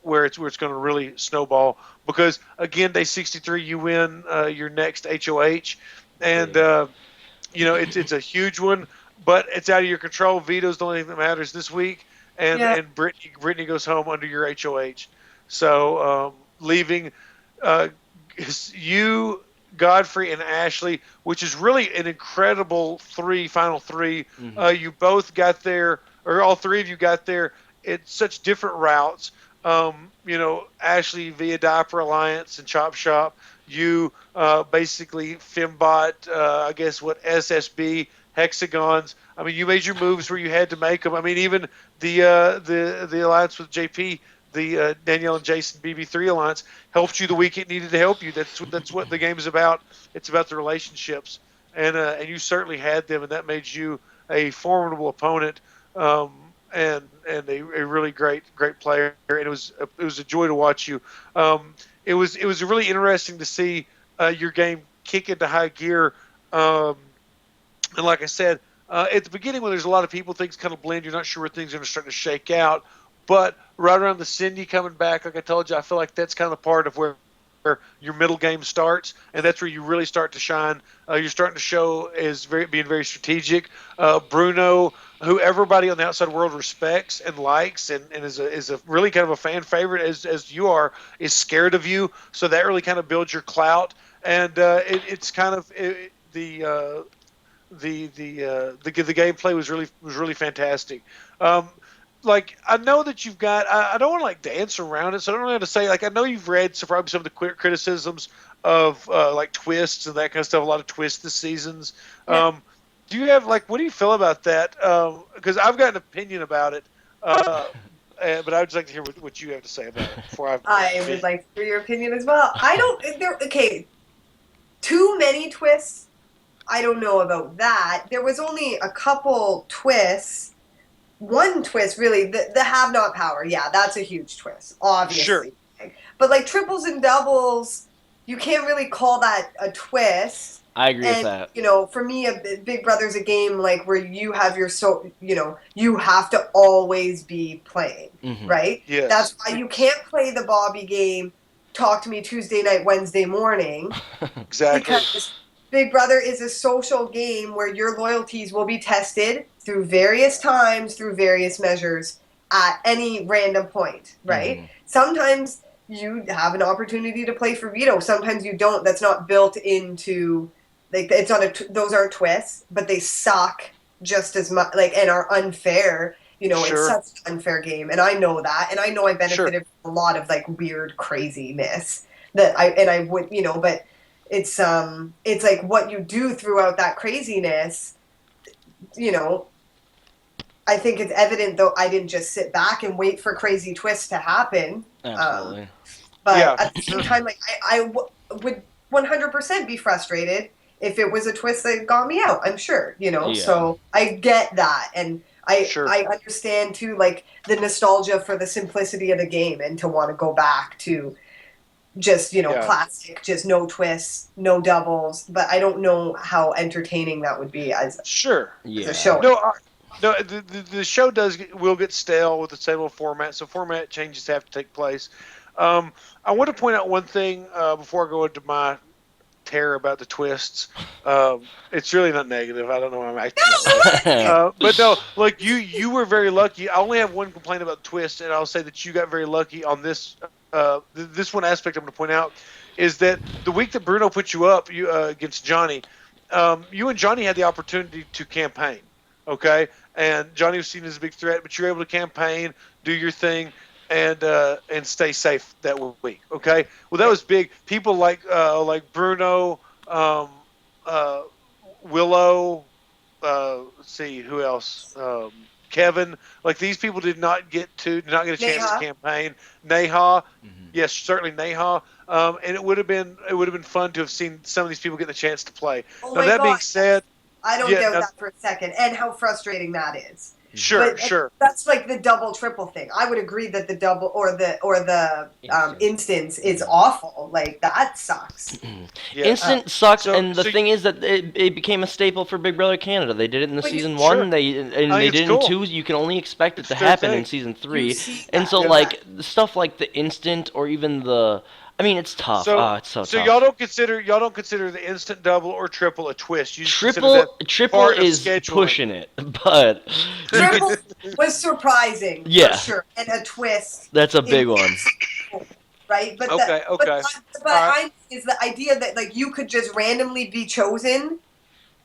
where it's going to really snowball. Because again, day 63, you win your next HOH, and Yeah. it's a huge one, but it's out of your control. Veto's the only thing that matters this week, and yeah, and Brittany goes home under your HOH. So leaving uh, you, Godfrey, and Ashley, which is really an incredible final three. You both got there, or all three of you got there at such different routes. Ashley via Diaper Alliance and Chop Shop. You basically Fimbot, I guess what SSB hexagons. I mean, you made your moves where you had to make them. I mean, even the alliance with JP, the Danielle and Jason BB3 alliance, helped you the week it needed to help you. That's what the game is about. It's about the relationships, and you certainly had them, and that made you a formidable opponent, and a really great player. And it was a joy to watch you. It was really interesting to see your game kick into high gear. And like I said, at the beginning, when there's a lot of people, things kind of blend. You're not sure where things are going to start to shake out. But right around the Cindy coming back, like I told you, I feel like that's kind of part of where your middle game starts, and that's where you really start to shine. You're starting to show as being very strategic. Bruno, who everybody on the outside world respects and likes, and is a really kind of a fan favorite as you are, is scared of you. So that really kind of builds your clout, and it's kind of the gameplay was really fantastic. Um, like I know that you've got. I don't want to like dance around it, so I don't know how to say. Like I know you've read probably some of the criticisms of like twists and that kind of stuff. A lot of twists this seasons. yeah. Do you have like what do you feel about that? Because I've got an opinion about it, but I would just like to hear what you have to say about it before I I would vent. like to hear your opinion as well. I don't. Okay. Too many twists. I don't know about that. There was only a couple twists. One twist, really, the have not power. Yeah, that's a huge twist, Sure. obviously. But like triples and doubles, you can't really call that a twist. I agree with And that. for me, Big Brother's a game like where you have you have to always be playing, right? Yes. That's why you can't play the Bobby game. Talk to me Tuesday night, Wednesday morning, Exactly. because Big Brother is a social game where your loyalties will be tested through various times, through various measures at any random point, right? Sometimes you have an opportunity to play for veto. Sometimes you don't. That's not built into like it's not those aren't twists, but they suck just as much and are unfair. It's Sure. such an unfair game, and I know that, and I know I Sure. benefited from a lot of like weird craziness that I would but it's like what you do throughout that craziness, you know I think it's evident, though I didn't just sit back and wait for crazy twists to happen. Absolutely. But Yeah. at the same time, like would 100% be frustrated if it was a twist that got me out. I'm sure, Yeah. So I get that, and Sure. I understand too, like the nostalgia for the simplicity of the game, and to want to go back to just classic, just no twists, no doubles. But I don't know how entertaining that would be as Sure. a show. No, the show will get stale with the same old format, so format changes have to take place. I want to point out one thing before I go into my terror about the twists. It's really not negative. I don't know why I'm acting that way. But no, like you were very lucky. I only have one complaint about twists, and I'll say that you got very lucky on this. This one aspect I'm going to point out is that the week that Bruno put you up against Johnny, you and Johnny had the opportunity to campaign. Okay, and Johnny was seen as a big threat, but you were able to campaign, do your thing, and stay safe that week. Okay, well that was big. People like Bruno, Willow, let's see who else, Kevin. Like these people did not get a chance to campaign. Neha, yes, certainly Neha. And it would have been fun to have seen some of these people get the chance to play. Oh now my that God. being said. I don't doubt that for a second, and how frustrating that is. Sure, but sure. That's like the double, triple thing. I would agree that the double or the instance is awful. Like that sucks. Instant sucks, and the thing is that it became a staple for Big Brother Canada. They did it in the season one, they did it in 2. You can only expect it to happen in season 3, and so like stuff like the instant or even the. I mean, it's tough. It's so tough. So y'all don't consider the instant double or triple a twist. You just triple is pushing it, but triple was surprising. Yeah, for sure, and a twist. That's a big one, right? But I is the idea that like you could just randomly be chosen,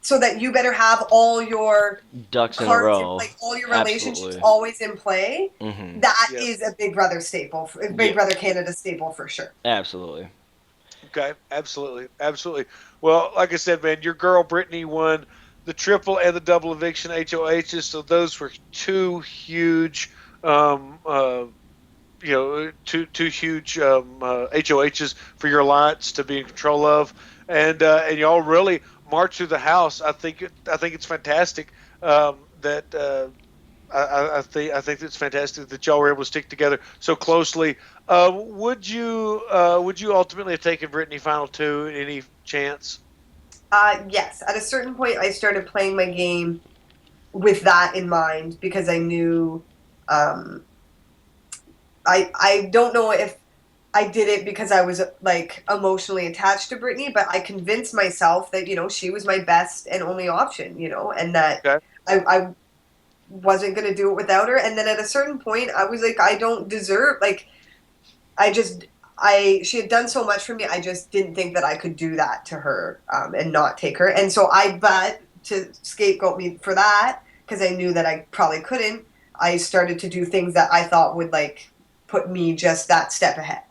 so that you better have all your ducks in a row, like all your relationships always in play. That is a Big Brother staple, Big Brother Canada staple for sure. Absolutely. Okay, absolutely. Well, like I said, man, your girl Brittany won the triple and the double eviction HOHs, so those were two huge, two huge HOHs for your alliance to be in control of, and y'all really march through the house. I think it's fantastic that. I think it's fantastic that y'all were able to stick together so closely. Would you ultimately have taken Brittany final 2? Any chance? Yes. At a certain point, I started playing my game with that in mind because I knew. I don't know if I did it because I was like emotionally attached to Brittany, but I convinced myself that she was my best and only option, and that I wasn't going to do it without her. And then at a certain point I was like, I don't deserve, like, she had done so much for me. I just didn't think that I could do that to her and not take her. And so but to scapegoat me for that, because I knew that I probably couldn't, I started to do things that I thought would like put me just that step ahead.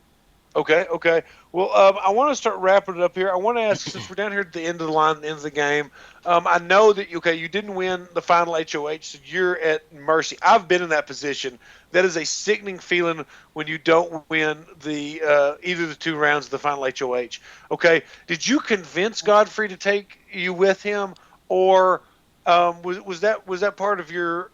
Okay. Well, I want to start wrapping it up here. I want to ask, since we're down here at the end of the line, the end of the game, I know that you didn't win the final HOH, so you're at mercy. I've been in that position. That is a sickening feeling when you don't win the either of the 2 rounds of the final HOH. Okay, did you convince Godfrey to take you with him, or was that part of your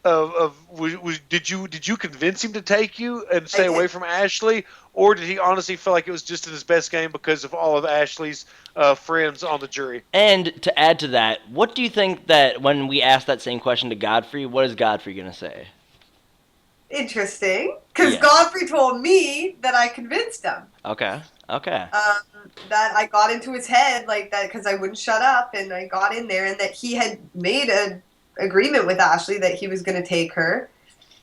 did you convince him to take you and I stay away did. from Ashley, or did he honestly feel like it was just in his best game because of all of Ashley's friends on the jury? And to add to that, what do you think that when we ask that same question to Godfrey, what is Godfrey gonna say? Interesting, because Yeah. Godfrey told me that I convinced him. Okay. Okay. That I got into his head like that because I wouldn't shut up, and I got in there, and that he had made an agreement with Ashley that he was going to take her.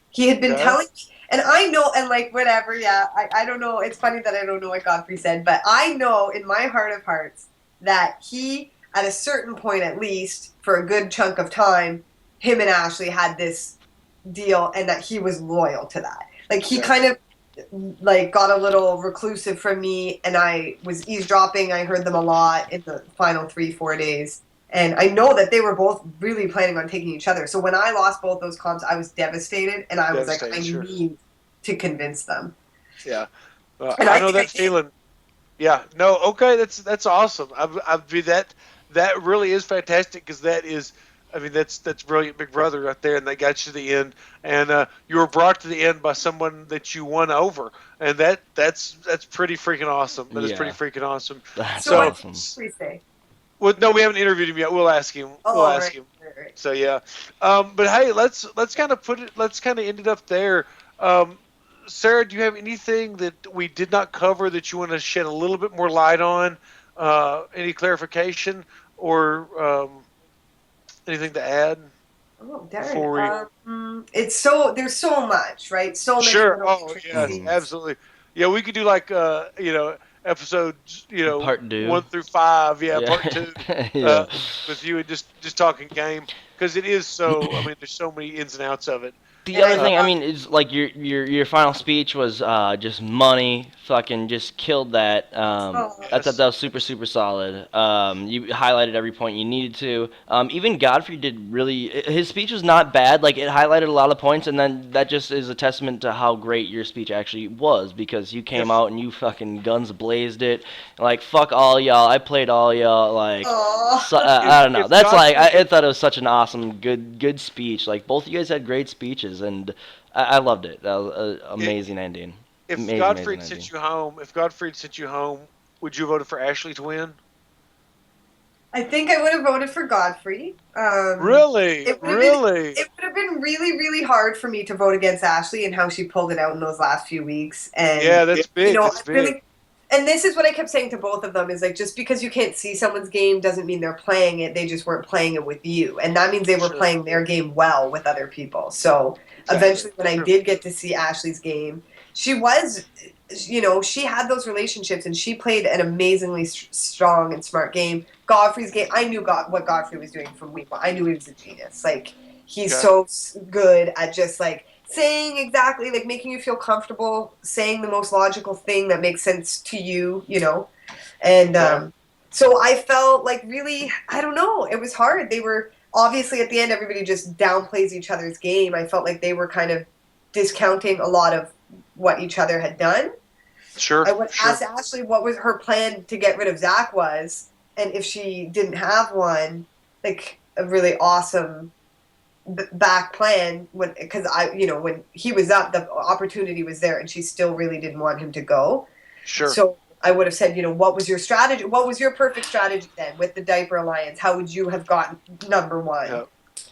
He had been Okay. telling me, and I know, and like whatever, yeah, I don't know. It's funny that I don't know what Godfrey said, but I know in my heart of hearts that he, at a certain point at least, for a good chunk of time, him and Ashley had this deal, and that he was loyal to that. Like he Okay. kind of like got a little reclusive from me, and I was eavesdropping. I heard them a lot in the final 3-4 days, and I know that they were both really planning on taking each other. So when I lost both those comps, I was devastated, and I was like, I Devastated, sure. need to convince them, Yeah. and I I know think I that did. feeling. Yeah. No. Okay. That's awesome. I'd be that really is fantastic because that is. I mean, that's brilliant, Big Brother, right there, and they got you to the end, and you were brought to the end by someone that you won over, and that's pretty freaking awesome. That is pretty Yeah. freaking awesome. That's So So, what did awesome. we say? well, no, we haven't interviewed him yet. We'll ask him. We'll Oh, ask right, him. right, right. So yeah, but hey, let's kind of put it. Let's kind of end it up there. Um, Sarah, do you have anything that we did not cover that you want to shed a little bit more light on? Any clarification or anything to add Oh, darn. before we? It's so there's so much, right? So many Sure. little Oh yes, Mhm. intricacies. absolutely. Yeah, we could do like episodes Part two. 1 through 5. Yeah, Yeah. part 2 Yeah. with you and just talking game because it is so. I mean, there's so many ins and outs of it. The And I other Uh, thing, I thought, mean, is like your final speech was just money, fucking just killed that. oh, I thought yes. that was super solid. You highlighted every point you needed to. Even Godfrey did really. His speech was not bad. Like it highlighted a lot of points, and then that just is a testament to how great your speech actually was because you came Yes. out and you fucking guns blazed it. Like fuck all y'all. I played all y'all. Like. So, oh. I don't know. If That's like Godfrey I thought it was such an awesome, good speech. Like both of you guys had great speeches, and I loved it. That was an amazing ending. if Godfrey Amazing had ending. sent you home, if Godfrey had sent you home, would you have voted for Ashley to win? I think I would have voted for Godfrey. Really, It would have been really. it would have been really really hard for me to vote against Ashley and how she pulled it out in those last few weeks. And Yeah, that's big. I That's big. really, and this is what I kept saying to both of them is like just because you can't see someone's game doesn't mean they're playing it. They just weren't playing it with you, and that means they were Sure. playing their game well with other people. So Exactly. eventually, when I Sure. did get to see Ashley's game, she was. She had those relationships and she played an amazingly strong and smart game. Godfrey's game, I knew what Godfrey was doing from week one. I knew he was a genius. Like he's Okay. so good at just like saying exactly, like making you feel comfortable, saying the most logical thing that makes sense to you, And Okay. so I felt like really, I don't know, it was hard. They were obviously at the end, everybody just downplays each other's game. I felt like they were kind of discounting a lot of what each other had done. Sure. I would Sure. ask Ashley what was her plan to get rid of Zach was, and if she didn't have one, like a really awesome back plan when because when he was up, the opportunity was there, and she still really didn't want him to go. Sure. So I would have said, what was your strategy? What was your perfect strategy then with the Diaper Alliance? How would you have gotten number one? Yeah.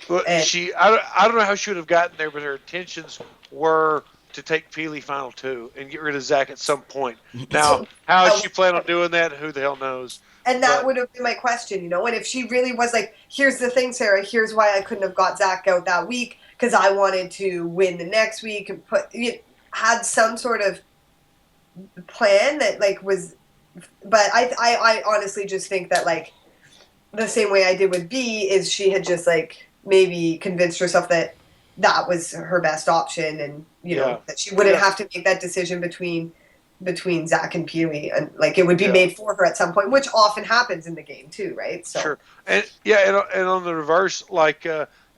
Well, And I don't know how she would have gotten there, but her intentions were to take Peely final 2 and get rid of Zach at some point. Now, so how that she planned on doing that, who the hell knows? And that But would have been my question. And if she really was like, here's the thing, Sarah, here's why I couldn't have got Zach out that week, because I wanted to win the next week and had some sort of plan that like was, but I honestly just think that like the same way I did with B is she had just like maybe convinced herself that that was her best option, and yeah, that she wouldn't yeah, have to make that decision between Zach and Peely, and like it would be yeah, made for her at some point, which often happens in the game too, right? So sure. And yeah, and on the reverse, like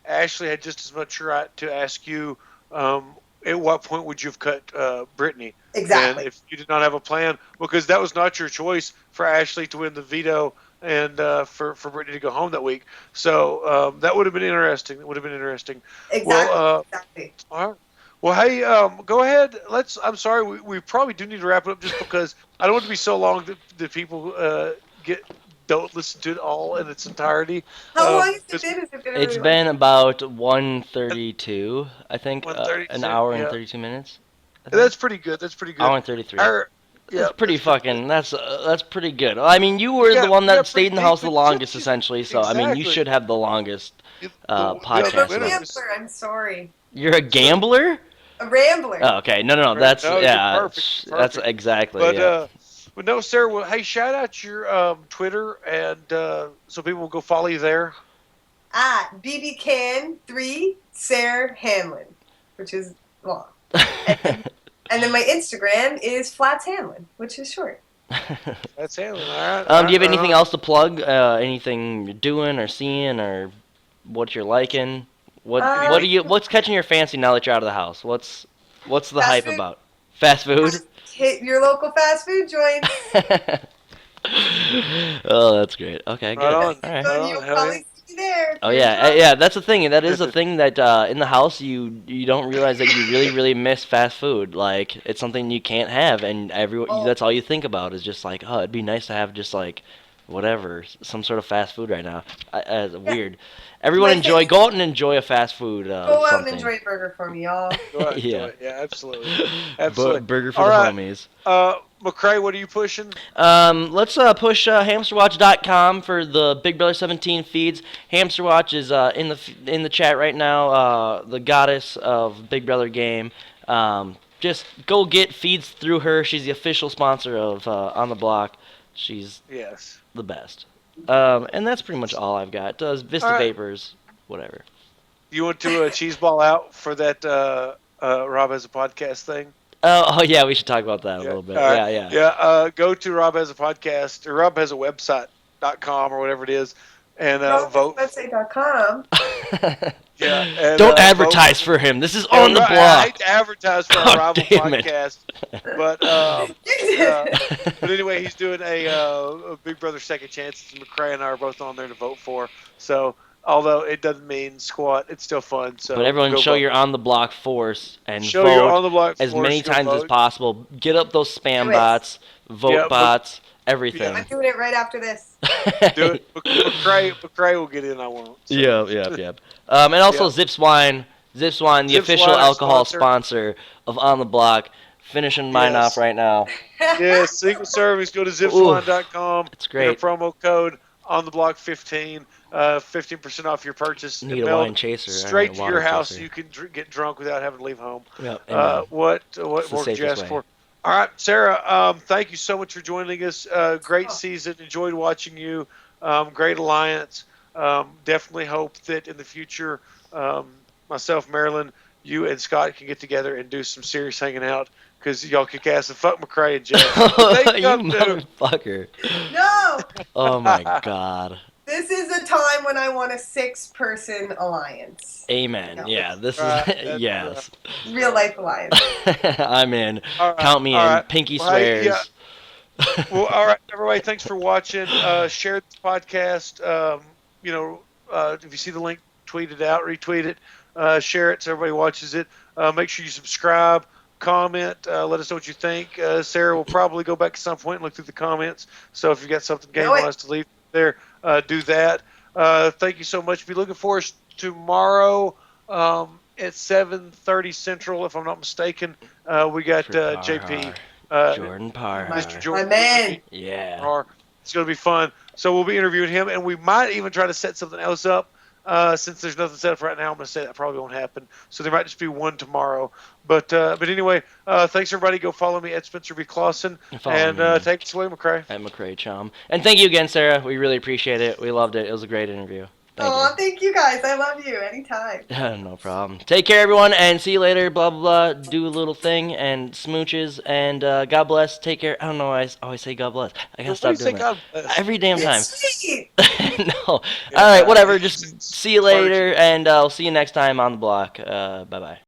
Ashley had just as much right to ask you, at what point would you have cut Brittany? And exactly. if you did not have a plan, because that was not your choice for Ashley to win the veto and for Brittany to go home that week. So that would have been interesting. It would have been interesting. Exactly. Well, Exactly. all right. Well, hey, go ahead. I'm sorry, we probably do need to wrap it up just because I don't want it to be so long that people get don't listen to it all in its entirety. How long has it 'Cause been? Has it been a It's really long been about 1:32, I think, 1:32, an hour and yeah, 32 minutes. I think. that's pretty good. That's pretty good. Hour and 33. Our, yeah, That's pretty that's pretty good. fucking. That's pretty good. I mean, you were the one We that got stayed pretty in the deep house the into longest, it. essentially. So I mean, you Exactly. should have the longest I'm a podcast winner about it. was rambler. I'm sorry. You're a gambler? A rambler. Oh, okay. No. That's no, you're yeah. perfect. That's Perfect. exactly But yeah. but no, Sarah. Well, hey, shout out your Twitter, and so people will go follow you there. At BBCan3 Sarah Hanlon, which is long. And then my Instagram is Flats Hanlon, which is short. That's Hanlon. All right. Do you have anything else to plug? Anything you're doing or seeing or what you're liking? What's catching your fancy now that you're out of the house? What's the Fast hype food? about? Fast food? Hit your local fast food joint. Oh, that's great. Okay, good. Right All on. right. So Right on. you'll Hell probably yeah. see me there. Oh yeah, yeah. That's the thing. That is a thing that in the house you don't realize that you really miss fast food. Like it's something you can't have, and Oh. that's all you think about is just like, oh, it'd be nice to have just like whatever, some sort of fast food right now. Weird. Everyone go out and enjoy a fast food. Go out something. and enjoy a burger for me, y'all. Go ahead. Yeah. Do it. Yeah. Absolutely. Absolutely. Burger for All the right. homies. McCrae, what are you pushing? Let's push hamsterwatch.com for the Big Brother 17 feeds. Hamsterwatch is in the chat right now. The goddess of Big Brother game. Just go get feeds through her. She's the official sponsor of On the Block. She's Yes. the best. And that's pretty much all I've got. Vista All right. Vapors, whatever. You want to cheese ball out for that Rob has a podcast thing? Oh yeah, we should talk about that a little bit. All right. Yeah. Yeah. Go to Rob has a podcast or Rob has a website.com or whatever it is, and vote. Website.com. Yeah. And, Don't advertise for him. This is Yeah, on the right, I block. hate to advertise for Oh, a rival damn it. podcast, but but anyway, he's doing a Big Brother Second Chances. McCrae and I are both on there to vote for. So although it doesn't mean squat, it's still fun. So But everyone, go show vote. your on the block force and Show vote your on the block as force, many go times as vote. possible. Get up those spam Do it. bots, vote Yeah, but- bots, everything. I'm doing it right after this. Do it. McCrae will get in. I won't. So. Yep. And also Yeah. Zips Wine, the Zips official Wine, our alcohol sponsor. sponsor of On the Block. Finishing mine Yes. off right now. Yeah, single service. Go to zipswine.com. It's great. Get a promo code on the block 15. 15% off your purchase. Need a Mailed wine chaser. straight to water your house. chaser. You can get drunk without having to leave home. Yep. What the more could you safest ask way. for? All right, Sarah. Thank you so much for joining us. Great season. Enjoyed watching you. Great alliance. Definitely hope that in the future, myself, Marilyn, you and Scott can get together and do some serious hanging out because y'all kick ass and fuck McCrae and Jeff. You motherfucker. No! Oh my god. This is a time when I want a 6-person alliance. Amen. No. Yeah, this Right, is that's yes. Real life alliance. I'm in. All right, Count me in. all right. Pinky Well, hey, swears. Well, all right, everybody. Thanks for watching. Share this podcast. If you see the link, tweet it out, retweet it, share it so everybody watches it. Make sure you subscribe, comment, let us know what you think. Sarah will probably go back at some point and look through the comments. So if you've got something game-wise to leave there, do that. Thank you so much. Be looking for us tomorrow at 7:30 Central, if I'm not mistaken. We got JP. Jordan Parr. Mr. Jordan. My man. Yeah. It's going to be fun. So we'll be interviewing him, and we might even try to set something else up. Since there's nothing set up right now, I'm going to say that probably won't happen. So there might just be one tomorrow. But anyway, thanks everybody. Go follow me at Spencer B. Clausen. And take us away, McCrae. At McCrae Chum. And thank you again, Sarah. We really appreciate it. We loved it. It was a great interview. Thank you guys. I love you. Anytime. No problem. Take care, everyone, and see you later. Blah, blah, blah. Do a little thing and smooches. And God bless. Take care. I don't know. I always say God bless. I gotta stop doing that. Every damn time. Sweet. No. All right, whatever. Just see you later, and I'll see you next time on the block. Bye-bye.